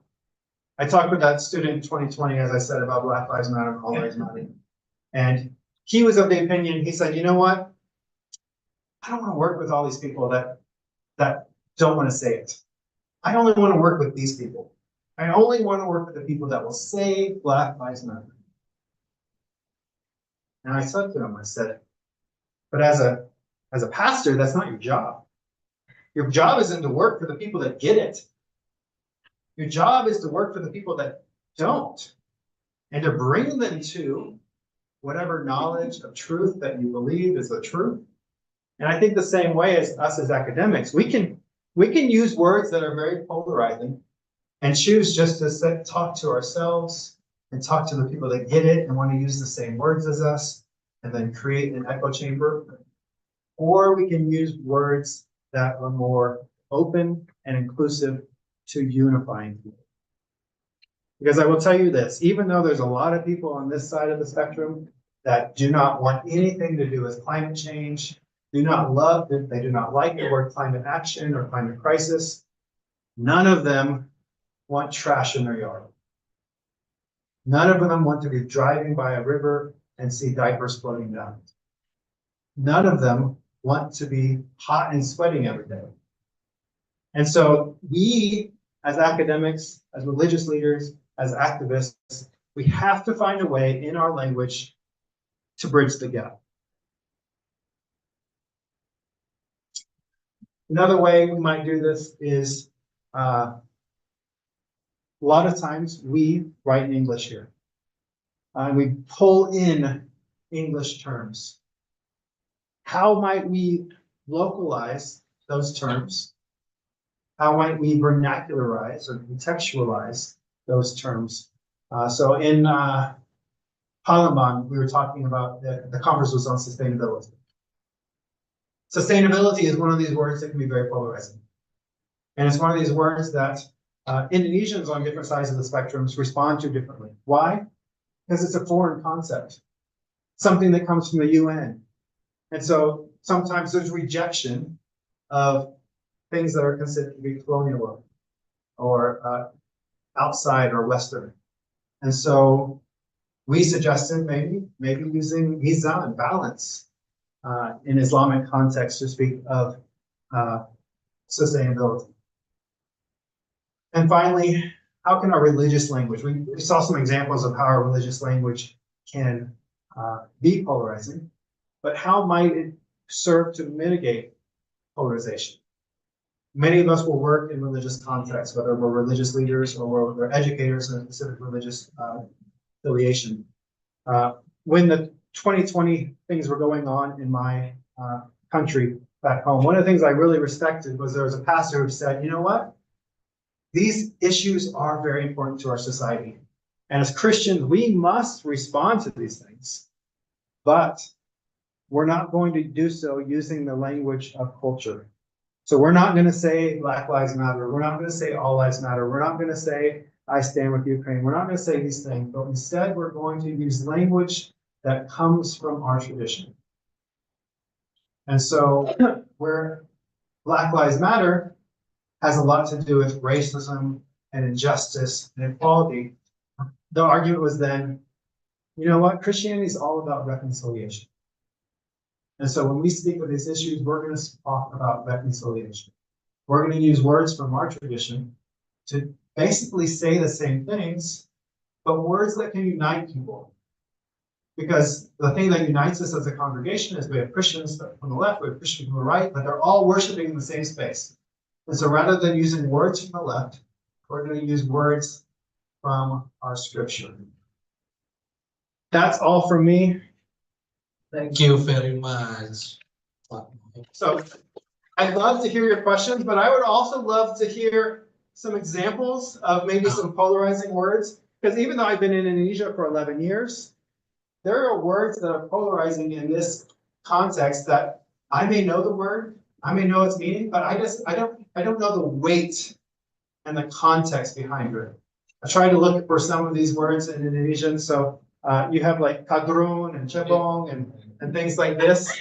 I talked with that student in 2020, as I said, about Black Lives Matter, All Lives Matter. And he was of the opinion, he said, you know what? I don't want to work with all these people that don't want to say it. I only want to work with these people. I only want to work with the people that will say Black Lives Matter. And I said to him, I said, but as a pastor, that's not your job. Your job isn't to work for the people that get it. Your job is to work for the people that don't, and to bring them to whatever knowledge of truth that you believe is the truth. And I think the same way as us as academics, we can use words that are very polarizing and choose just to talk to ourselves and talk to the people that get it and want to use the same words as us and then create an echo chamber. Or we can use words that are more open and inclusive to unifying people. Because I will tell you this, even though there's a lot of people on this side of the spectrum that do not want anything to do with climate change, they do not like the word climate action or climate crisis, none of them want trash in their yard. None of them want to be driving by a river and see diapers floating down. None of them want to be hot and sweating every day. And so we, as academics, as religious leaders, as activists, we have to find a way in our language to bridge the gap. Another way we might do this is a lot of times we write in English here. And we pull in English terms. How might we localize those terms? How might we vernacularize or contextualize those terms? So in Palaman, we were talking about, the conference was on sustainability. Sustainability is one of these words that can be very polarizing. And it's one of these words that Indonesians on different sides of the spectrums respond to differently. Why? Because it's a foreign concept, something that comes from the UN. And so sometimes there's rejection of things that are considered to be colonial or outside or Western. And so we suggested maybe using mizan, balance, in Islamic context to speak of sustainability. And finally, how can our religious language, we saw some examples of how our religious language can be polarizing, but how might it serve to mitigate polarization? Many of us will work in religious contexts, whether we're religious leaders or we're educators in a specific religious affiliation. When the 2020 things were going on in my country back home, one of the things I really respected was there was a pastor who said, you know what? These issues are very important to our society. And as Christians, we must respond to these things, but we're not going to do so using the language of culture. So we're not going to say Black Lives Matter. We're not going to say All Lives Matter. We're not going to say I stand with Ukraine. We're not going to say these things, but instead we're going to use language that comes from our tradition. And so where Black Lives Matter has a lot to do with racism and injustice and equality, the argument was then, you know what, Christianity is all about reconciliation. And so when we speak of these issues, we're going to talk about reconciliation. We're going to use words from our tradition to basically say the same things, but words that can unite people. Because the thing that unites us as a congregation is we have Christians from the left, we have Christians from the right, but they're all worshiping in the same space. And so rather than using words from the left, we're going to use words from our scripture. That's all from me. Thank you very much. So I'd love to hear your questions, but I would also love to hear some examples of maybe some polarizing words. Because even though I've been in Indonesia for 11 years, there are words that are polarizing in this context that I may know the word, I may know its meaning, but I don't know the weight and the context behind it. I tried to look for some of these words in Indonesian. So you have like kadrun and cebong and things like this.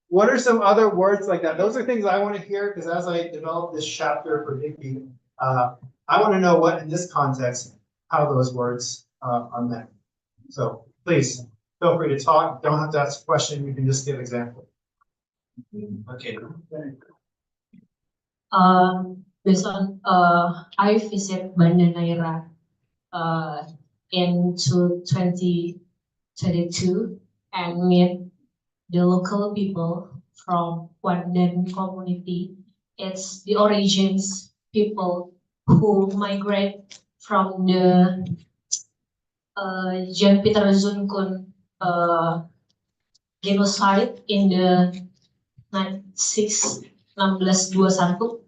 What are some other words like that? Those are things I want to hear because as I develop this chapter for Nikki, I want to know what in this context, how those words are meant. So please feel free to talk. Don't have to ask a question. You can just give example. Okay. Based on I visit Banda Neira in 2022 and meet the local people from Moden community. It's the origins people who migrate from the Jan Peter Zunkun genocide in the 1621.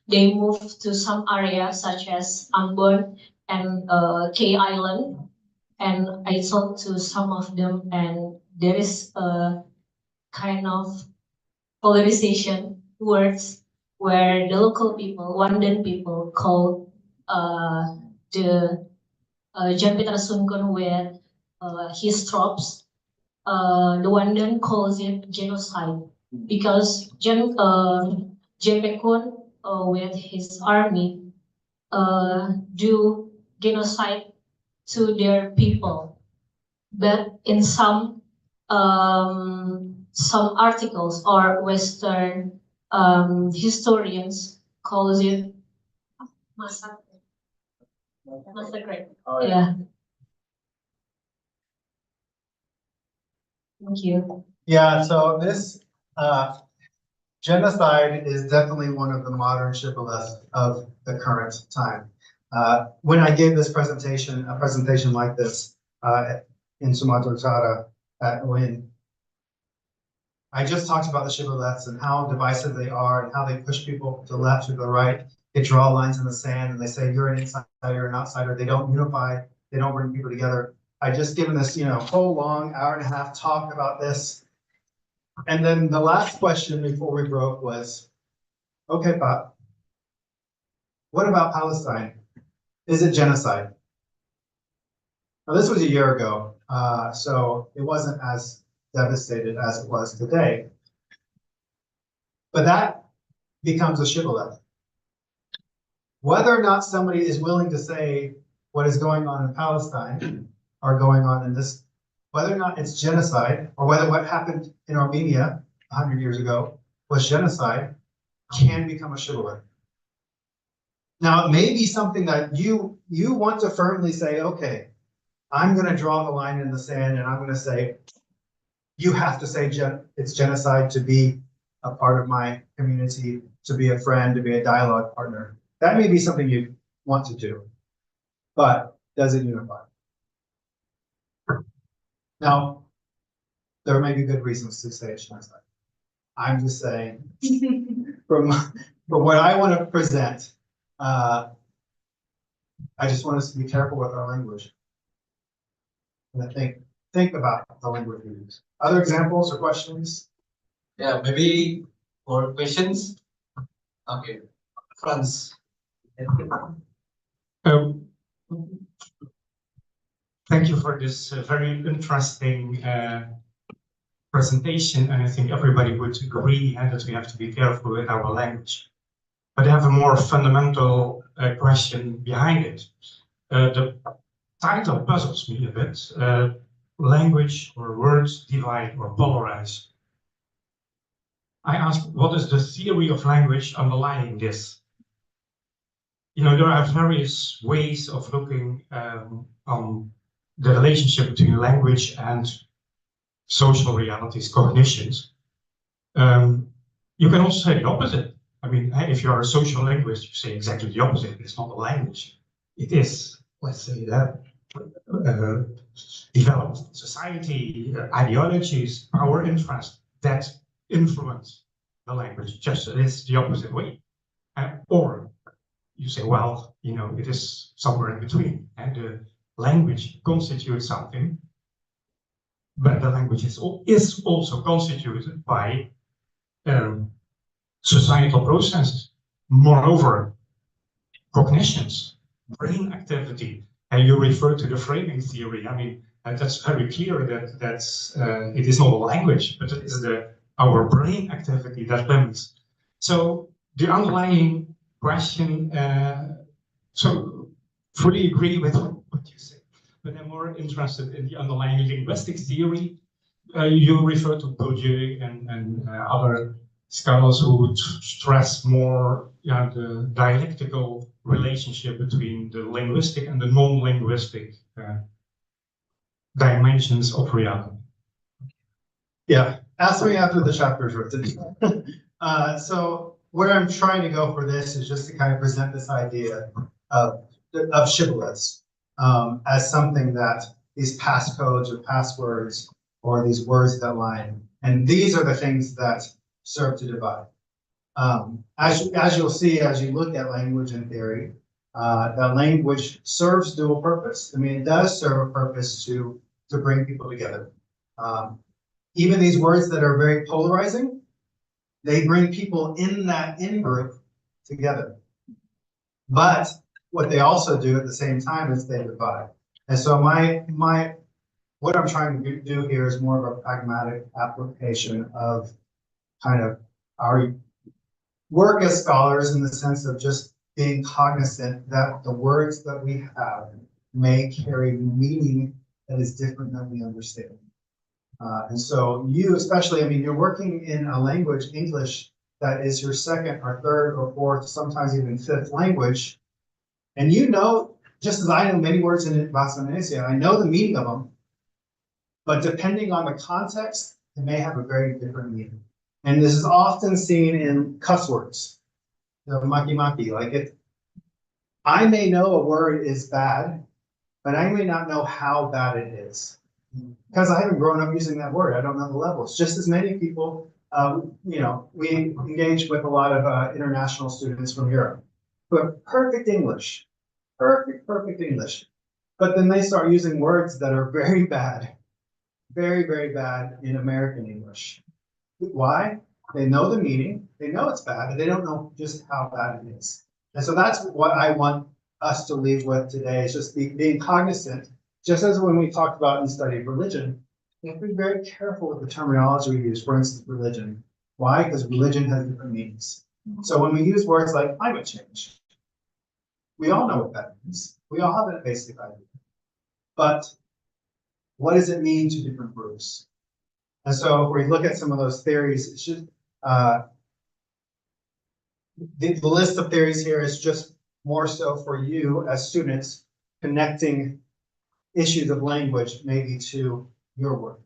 They moved to some areas such as Ambon and K Island, and I talked to some of them, and there is a kind of polarization words where the local people, Moden people, call the Jan Peter Sunkun where his troops. The Moden calls it genocide because Jan Pekun with his army do genocide to their people, but in some articles or Western historians calls it massacre. Massacre. Yeah. Thank you. Yeah, so this genocide is definitely one of the modern shibboleths of the current time. When I gave this presentation, a presentation like this in Sumatera Utara, when I just talked about the shibboleths and how divisive they are and how they push people to the left or the right. They draw lines in the sand and they say you're an insider, you're an outsider. They don't unify. They don't bring people together. I just given this, whole long hour and a half talk about this. And then the last question before we broke was, okay, Pop, what about Palestine? Is it genocide? Now, this was a year ago, so it wasn't as devastated as it was today. But that becomes a shibboleth. Whether or not somebody is willing to say what is going on in Palestine or going on in this, whether or not it's genocide or whether what happened in Armenia 100 years ago was genocide, can become a shibboleth. Now, it may be something that you want to firmly say, okay, I'm going to draw the line in the sand and I'm going to say, you have to say it's genocide to be a part of my community, to be a friend, to be a dialogue partner. That may be something you want to do, but does it unify? Now, there may be good reasons to say it's genocide. I'm just saying, from what I want to present, I just want us to be careful with our language. And I think about the language we use. Other examples or questions? Yeah, maybe more questions. Okay, Franz. Thank you for this very interesting presentation, and I think everybody would agree that we have to be careful with our language. But I have a more fundamental question behind it. The title puzzles me a bit. Language or words divide or polarize. I ask, what is the theory of language underlying this? there are various ways of looking on the relationship between language and social realities, cognitions. You can also say the opposite. I mean, if you are a social linguist, you say exactly the opposite. It's not a language. It is, let's say that, developed society, ideologies, power interest that influence the language, just it is the opposite way. Or you say, well, it is somewhere in between. And the language constitutes something, but the language is also constituted by societal processes. Moreover, cognitions, brain activity, and you refer to the framing theory. I mean, that's very clear that it is not a language, but it is our brain activity that limits. So the underlying question, so fully agree with what you say, but I'm more interested in the underlying linguistic theory. You refer to Bourdieu and other scholars who would stress more the dialectical relationship between the linguistic and the non-linguistic dimensions of reality. Yeah, ask me after the chapter is written. So where I'm trying to go for this is just to kind of present this idea of shibboleths as something that these passcodes or passwords or these words that line, and these are the things that serve to divide. As you'll see, as you look at language and theory, that language serves dual purpose. I mean, it does serve a purpose to bring people together. Even these words that are very polarizing, they bring people in that in-group together. But what they also do at the same time is they divide. And so what I'm trying to do here is more of a pragmatic application of kind of our work as scholars in the sense of just being cognizant that the words that we have may carry meaning that is different than we understand. And so you especially, I mean, you're working in a language, English, that is your second or third or fourth, sometimes even fifth language. And just as I know many words in Bahasa Indonesia, I know the meaning of them, but depending on the context, it may have a very different meaning. And this is often seen in cuss words, maki-maki. Like I may know a word is bad, but I may not know how bad it is because I haven't grown up using that word. I don't know the levels. Just as many people, we engage with a lot of international students from Europe who have perfect English, perfect English, but then they start using words that are very bad, very, very bad in American English. Why? They know the meaning, they know it's bad, but they don't know just how bad it is. And so that's what I want us to leave with today, is just being cognizant, just as when we talked about in the study of religion, you have to be very careful with the terminology we use, for instance, religion. Why? Because religion has different meanings. So when we use words like climate change, we all know what that means. We all have a basic idea. But what does it mean to different groups? And so if we look at some of those theories, it should, the list of theories here is just more so for you as students connecting issues of language maybe to your work.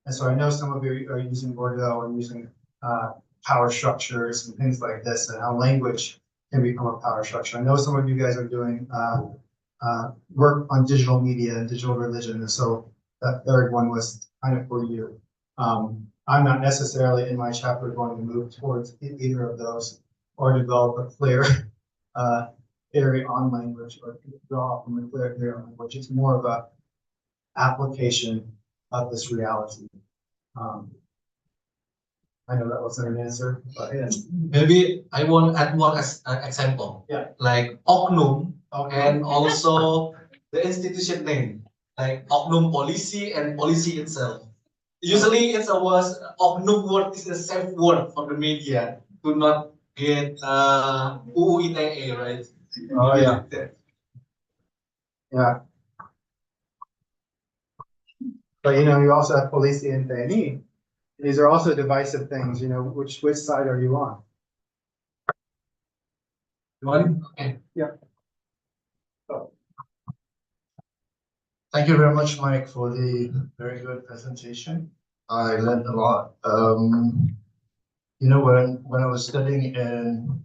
And so I know some of you are using Bordeaux and using power structures and things like this, and how language can become a power structure. I know some of you guys are doing work on digital media and digital religion, and so that third one was kind of for you. I'm not necessarily in my chapter going to move towards either of those or develop a clear theory on language or draw from a clear theory on language. It's more of a application of this reality. I know that wasn't an answer, but yeah. Maybe I want to add one example. Yeah. Like oknum, and also the institution name, like oknum polisi and policy itself. Usually it's a word, oknum word is a safe word for the media to not get UU-ITE, right? Oh yeah. Yeah. But you also have policy and PNI. These are also divisive things, which side are you on? One? Okay. Yeah. Thank you very much, Mike, for the very good presentation. I learned a lot. You know, when I was studying in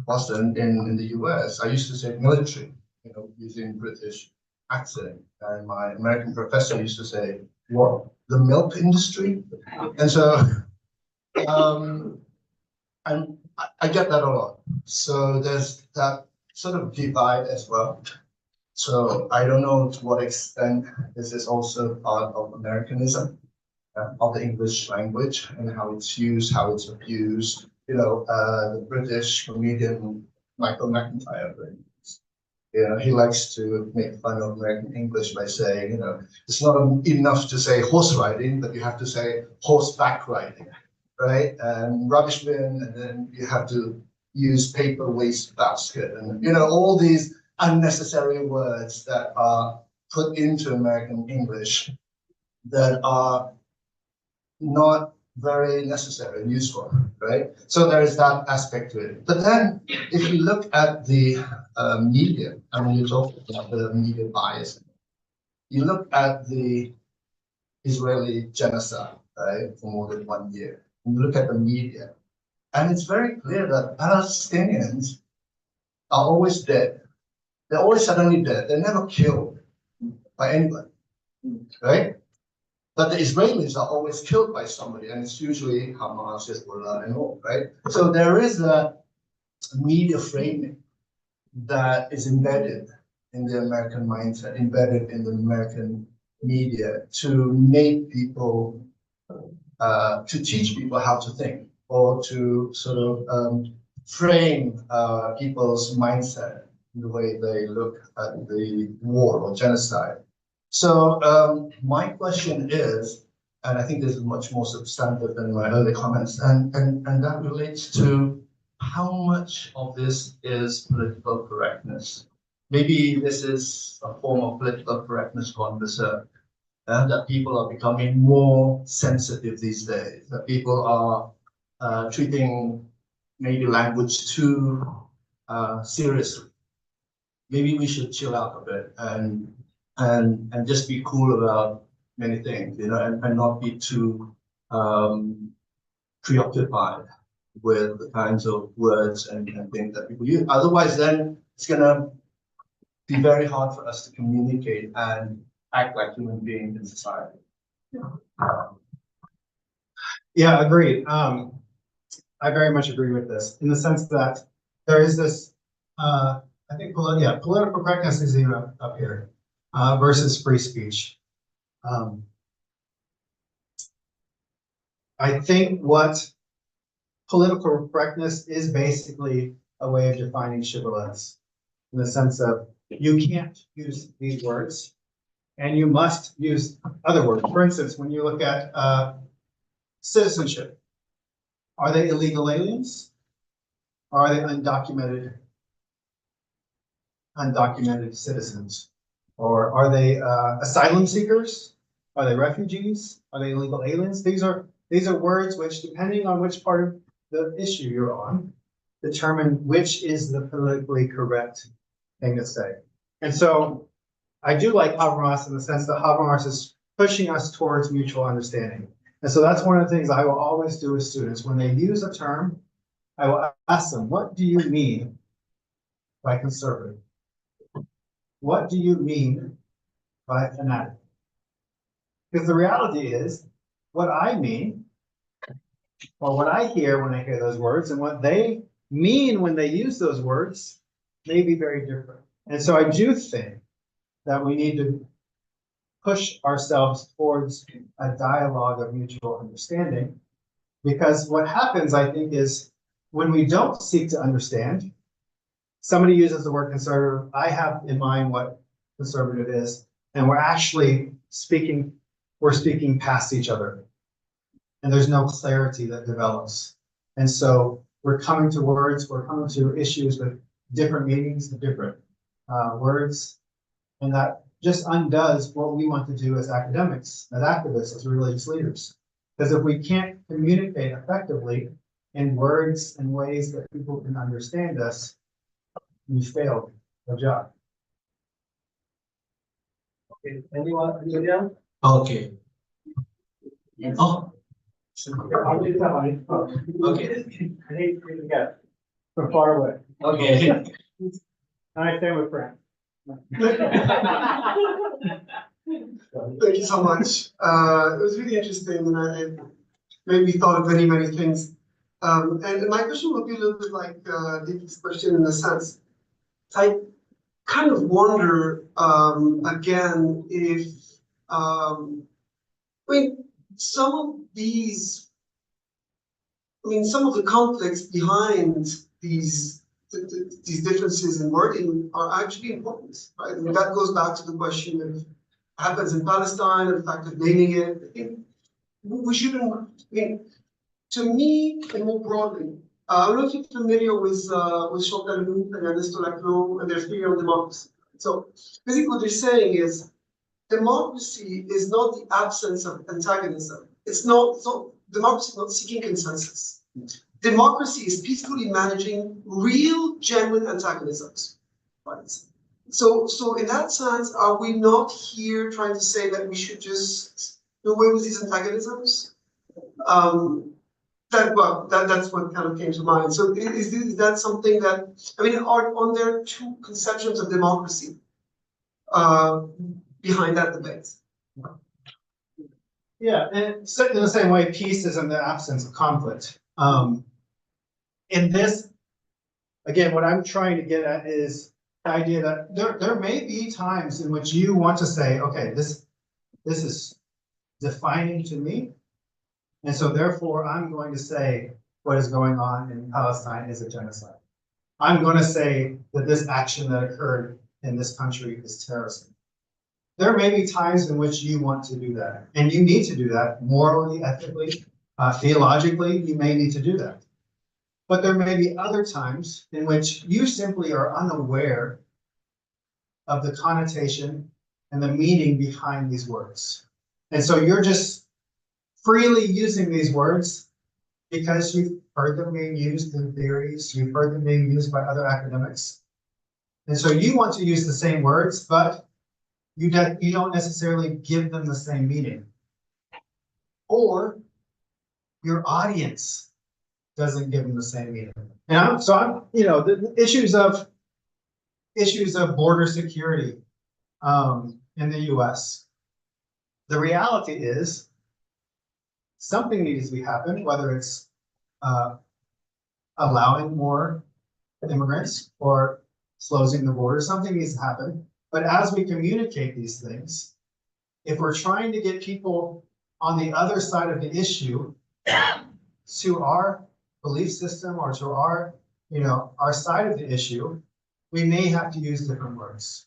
Boston in the US, I used to say military, you know, using British accent. And my American professor used to say, what, the milk industry? And so, and I get that a lot. So there's that sort of divide as well. So I don't know to what extent this is also part of Americanism of the English language and how it's used, how it's abused. You know, the British comedian Michael McIntyre, for instance, you know, he likes to make fun of American English by saying, you know, it's not enough to say horse riding, but you have to say horseback riding, right? And rubbish bin, and then you have to use paper waste basket, and you know, all these unnecessary words that are put into American English that are not very necessary and useful, right? So there is that aspect to it. But then if you look at the media, I mean, you talk about the media bias, you look at the Israeli genocide, right, for more than 1 year, and you look at the media, and it's very clear that Palestinians are always dead. They're always suddenly dead. They're never killed by anybody, right? But the Israelis are always killed by somebody, and it's usually Hamas, Hezbollah, and all, right? So there is a media framing that is embedded in the American mindset, embedded in the American media to make people, to teach people how to think, or to sort of frame people's mindset in the way they look at the war or genocide. So my question is, and I think this is much more substantive than my earlier comments, and that relates to how much of this is political correctness. Maybe this is a form of political correctness gone berserk, and that people are becoming more sensitive these days, that people are treating maybe language too seriously. Maybe we should chill out a bit and just be cool about many things, you know, and not be too preoccupied with the kinds of words and things that people use. Otherwise, then it's gonna be very hard for us to communicate and act like human beings in society. Yeah, agreed. I very much agree with this in the sense that there is this, I think, political correctness is even up here versus free speech. I think what political correctness is basically a way of defining shibboleths in the sense of you can't use these words and you must use other words. For instance, when you look at citizenship, are they illegal aliens? Or are they undocumented citizens? Or are they asylum seekers? Are they refugees? Are they illegal aliens? These are words which, depending on which part of the issue you're on, determine which is the politically correct thing to say. And so I do like Habermas in the sense that Habermas is pushing us towards mutual understanding. And so that's one of the things I will always do with students. When they use a term, I will ask them, what do you mean by conservative? What do you mean by fanatic? Because the reality is, what I mean, or what I hear when I hear those words, and what they mean when they use those words may be very different. And so I do think that we need to push ourselves towards a dialogue of mutual understanding, because what happens, I think, is when we don't seek to understand, somebody uses the word conservative, I have in mind what conservative is, and we're speaking past each other. And there's no clarity that develops. And so we're coming to words, we're coming to issues with different meanings, different words, and that just undoes what we want to do as academics, as activists, as religious leaders. Because if we can't communicate effectively in words and ways that people can understand us, we failed our job. Anyone, anybody else? Okay. Oh, okay. I hate to get from far away. Okay. I stand with Frank. Thank you so much. It was really interesting, and it made me thought of many, many things. And my question would be a little bit like Dick's question in a sense. I kind of wonder again if I mean some of these, I mean some of the conflicts behind these differences in wording are actually important, right? I mean, that goes back to the question of happens in Palestine and the fact of naming it. I think we shouldn't, I mean, to me, and more broadly, I don't know if you're familiar with Chantal and Ernesto Laclau and their theory on democracy. So basically what they're saying is democracy is not the absence of antagonism. It's not democracy is not seeking consensus. Democracy is peacefully managing real, genuine antagonisms. Right? So in that sense, are we not here trying to say that we should just do away with these antagonisms? That's what kind of came to mind. So is that something that, I mean, are there two conceptions of democracy behind that debate? Yeah, and in the same way, peace is in the absence of conflict. In this, again, what I'm trying to get at is the idea that there may be times in which you want to say, okay, this is defining to me. And so therefore, I'm going to say what is going on in Palestine is a genocide. I'm going to say that this action that occurred in this country is terrorism. There may be times in which you want to do that, and you need to do that morally, ethically, theologically, you may need to do that. But there may be other times in which you simply are unaware of the connotation and the meaning behind these words. And so you're just freely using these words because you've heard them being used in theories, you've heard them being used by other academics. And so you want to use the same words, but you don't necessarily give them the same meaning. Or your audience doesn't give them the same meaning. And I'm you know, the issues of border security in the US. The reality is something needs to happen, whether it's allowing more immigrants or closing the border, something needs to happen. But as we communicate these things, if we're trying to get people on the other side of the issue to our belief system or to our, our side of the issue, we may have to use different words.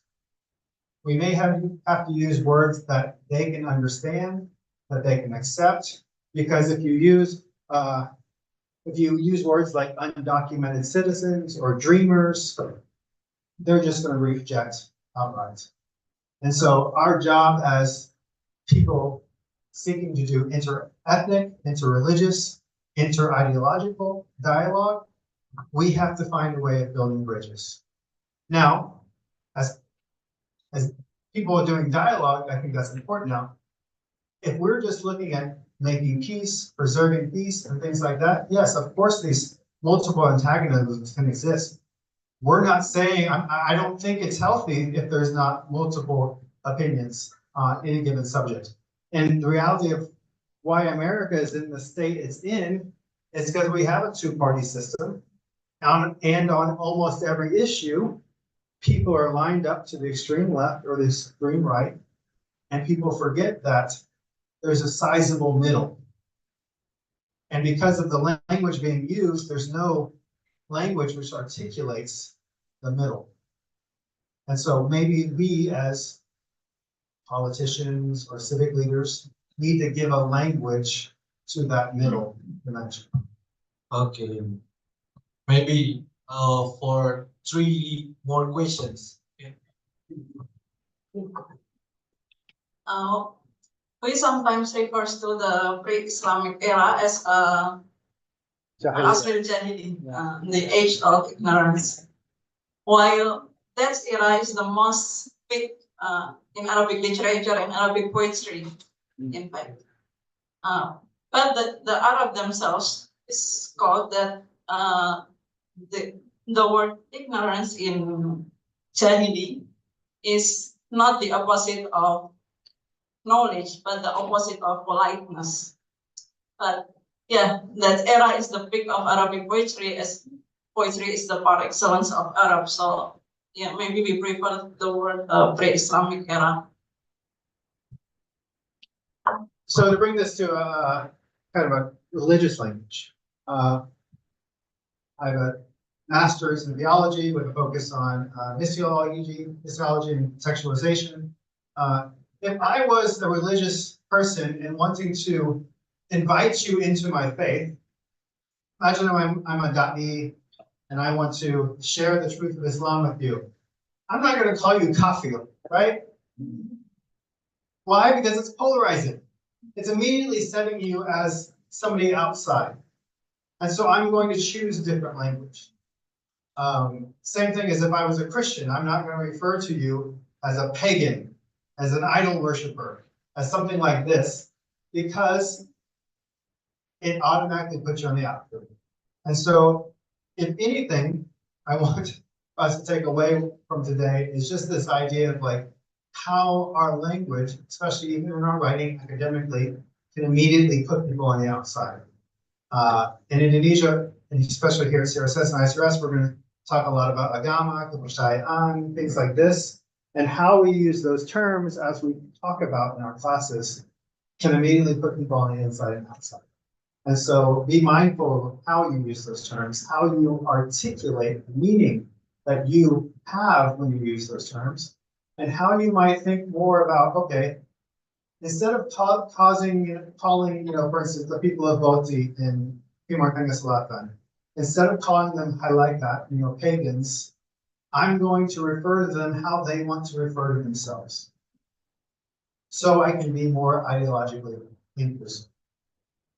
We may have to use words that they can understand, that they can accept, because if you use words like undocumented citizens or dreamers, they're just going to reject outright. And so our job as people seeking to do inter-ethnic, inter-religious, inter-ideological dialogue, we have to find a way of building bridges. Now, as people are doing dialogue, I think that's important now. If we're just looking at making peace, preserving peace, and things like that, yes, of course, these multiple antagonisms can exist. We're not saying, I don't think it's healthy if there's not multiple opinions on any given subject. And the reality of why America is in the state it's in is because we have a two-party system. And on almost every issue, people are lined up to the extreme left or the extreme right. And people forget that there's a sizable middle. And because of the language being used, there's no language which articulates the middle. And so maybe we as politicians or civic leaders need to give a language to that middle dimension. Okay. Maybe for 3 more questions. We sometimes refers to the pre-Islamic era as Asrul Jahili, the age of ignorance. While that era is the most peak in Arabic literature and Arabic poetry, in fact. But the Arab themselves is called that the word ignorance in Jahili is not the opposite of knowledge, but the opposite of politeness. But yeah, that era is the peak of Arabic poetry, as poetry is the par excellence of Arab. So yeah, maybe we prefer the word pre-Islamic era. So to bring this to a kind of a religious language, I have a master's in theology with a focus on missiology and sexualization. If I was a religious person and wanting to invite you into my faith, imagine I'm a da'i and I want to share the truth of Islam with you. I'm not going to call you kafir, right? Why? Because it's polarizing. It's immediately setting you as somebody outside. And so I'm going to choose a different language. Same thing as if I was a Christian, I'm not going to refer to you as a pagan, as an idol worshiper, as something like this, because it automatically puts you on the outside. And so, if anything, I want us to take away from today is just this idea of like how our language, especially even in our writing academically, can immediately put people on the outside. In Indonesia, and especially here at CRSS and ICRS, we're going to talk a lot about agama, kepercayaan, things like this, and how we use those terms as we talk about in our classes can immediately put people on the inside and outside. And so be mindful of how you use those terms, how you articulate the meaning that you have when you use those terms, and how you might think more about, okay, instead of calling, for instance, the people of Boti in Timor Tengah, instead of calling them, I like that, pagans, I'm going to refer to them how they want to refer to themselves. So I can be more ideologically inclusive.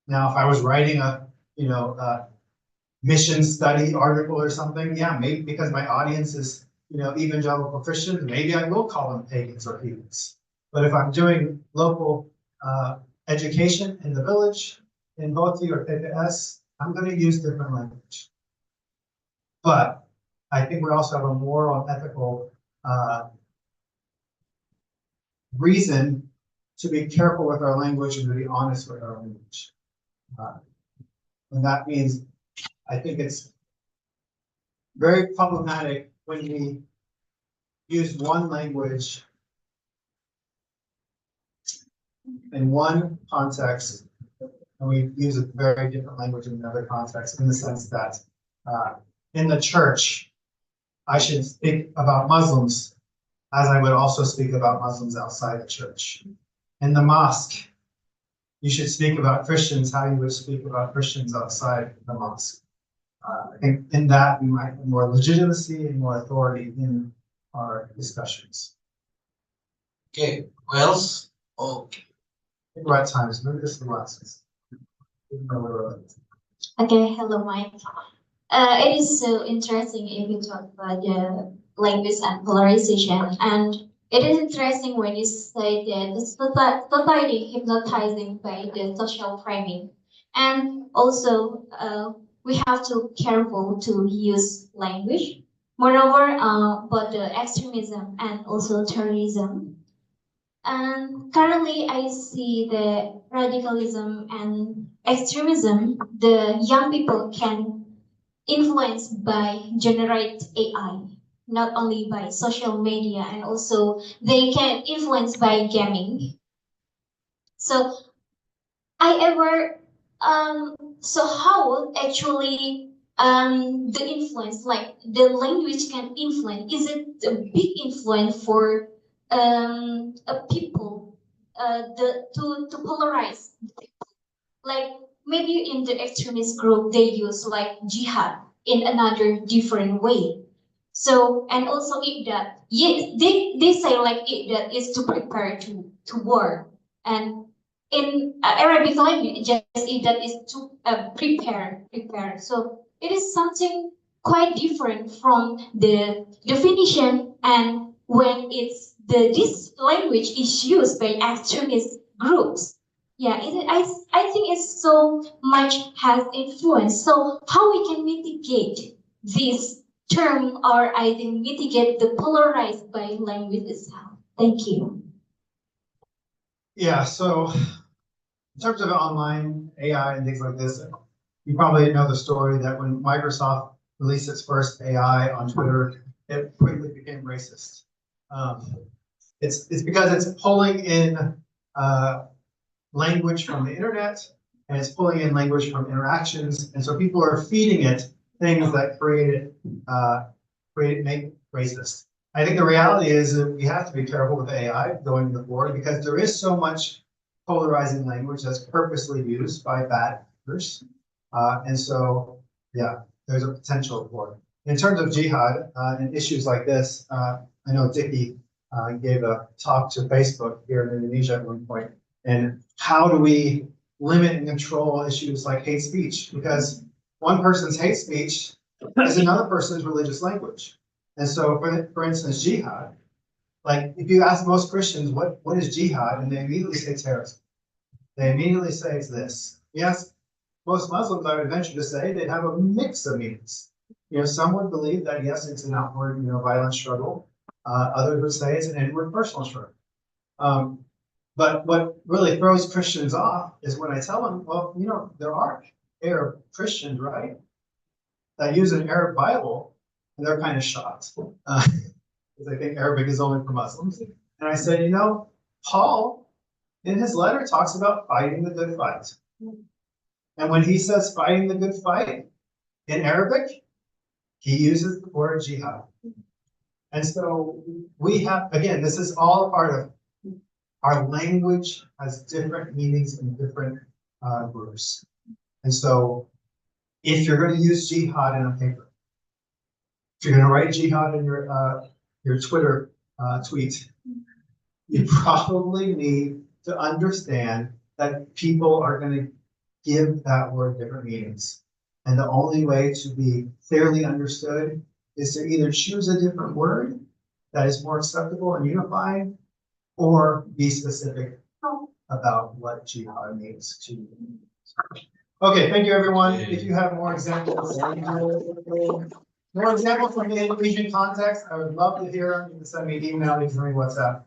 Now, if I was writing a mission study article or something, yeah, maybe because my audience is, evangelical Christians, maybe I will call them pagans or heathens. But if I'm doing local education in the village, in Boti or PPS, I'm going to use different language. But I think we also have a moral and ethical reason to be careful with our language and to be honest with our language. And that means I think it's very problematic when we use one language in one context and we use a very different language in another context, in the sense that in the church, I should speak about Muslims as I would also speak about Muslims outside the church. In the mosque, you should speak about Christians how you would speak about Christians outside the mosque. I think in that we might have more legitimacy and more authority in our discussions. Okay, who else? Okay. I think we're at time, so maybe this is the last. Okay, hello, Mike. It is so interesting if you talk about the language and polarization, and it is interesting when you say that the society hypnotizing by the social framing, and also we have to careful to use language. Moreover, but the extremism and also terrorism. And currently, I see the radicalism and extremism. The young people can influence by generate AI, not only by social media, and also they can influence by gaming. So so how actually the influence, like the language can influence? Is it a big influence for people to polarize? Like maybe in the extremist group they use like jihad in another different way. So, and also if that, yes, they say like if that is to prepare to war, and in Arabic language, just if that is to prepare. So it is something quite different from the definition, and when it's this language is used by extremist groups. Yeah, I think it's so much has influence. So how we can mitigate this term, or I think mitigate the polarized by language itself? Thank you. Yeah, so in terms of online AI and things like this, you probably know the story that when Microsoft released its first AI on Twitter, it quickly became racist. It's because it's pulling in language from the internet, and it's pulling in language from interactions, and so people are feeding it things that make racist. I think the reality is that we have to be careful with AI going forward, because there is so much polarizing language that's purposely used by bad actors. And so, yeah, there's a potential for it. In terms of jihad and issues like this, I know Dickie gave a talk to Facebook here in Indonesia at one point. And how do we limit and control issues like hate speech? Because one person's hate speech is another person's religious language. And so, for instance, jihad, like if you ask most Christians, what is jihad? And they immediately say terrorism. They immediately say it's this. Yes, most Muslims, I would venture to say, they have a mix of meanings. Some would believe that, yes, it's an outward, violent struggle. Others would say it's an inward personal struggle. But what really throws Christians off is when I tell them, well, there are Arab Christians, right, that use an Arab Bible, and they're kind of shocked because they think Arabic is only for Muslims. And I said, Paul, in his letter, talks about fighting the good fight. And when he says fighting the good fight in Arabic, he uses the word jihad. And so we have, again, this is all a part of our language has different meanings in different groups. And so if you're going to use jihad in a paper, if you're going to write jihad in your Twitter tweet, you probably need to understand that people are going to give that word different meanings. And the only way to be clearly understood is to either choose a different word that is more acceptable and unifying, or be specific about what jihad means to you. Okay, thank you, everyone. If you have more examples from the Indonesian context, I would love to hear them. You can send me an email, you can send me WhatsApp,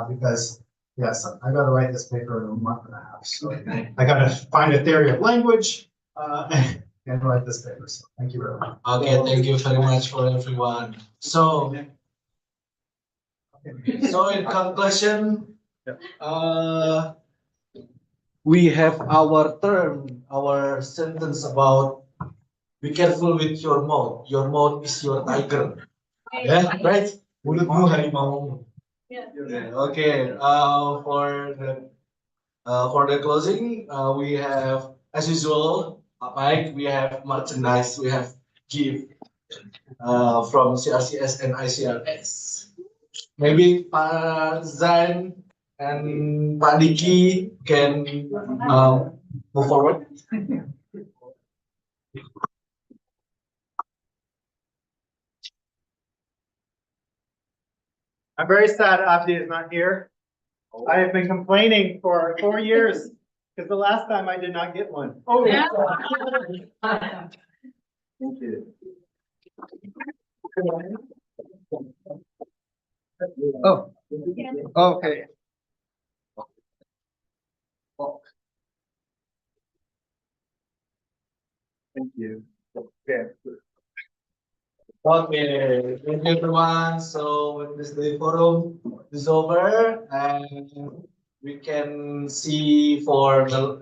because yes, I got to write this paper in a month and a half. So I got to find a theory of language and write this paper. So thank you very much. Okay, thank you very much for everyone. So in conclusion, we have our term, our sentence about be careful with your mouth. Your mouth is your tiger. Yeah, right? Mulutmu harimau. Yeah. Okay. For the closing, we have, as usual, Mike. We have merchandise. We have gift from CRCS and ICRS. Maybe Pak Zain and Pak Diki can move forward. I'm very sad Abdi is not here. I have been complaining for 4 years because the last time I did not get one. Oh, yeah. Thank you. Oh, okay. Thank you. Okay. Okay, thank you everyone. So Wednesday forum is over, and we can see for the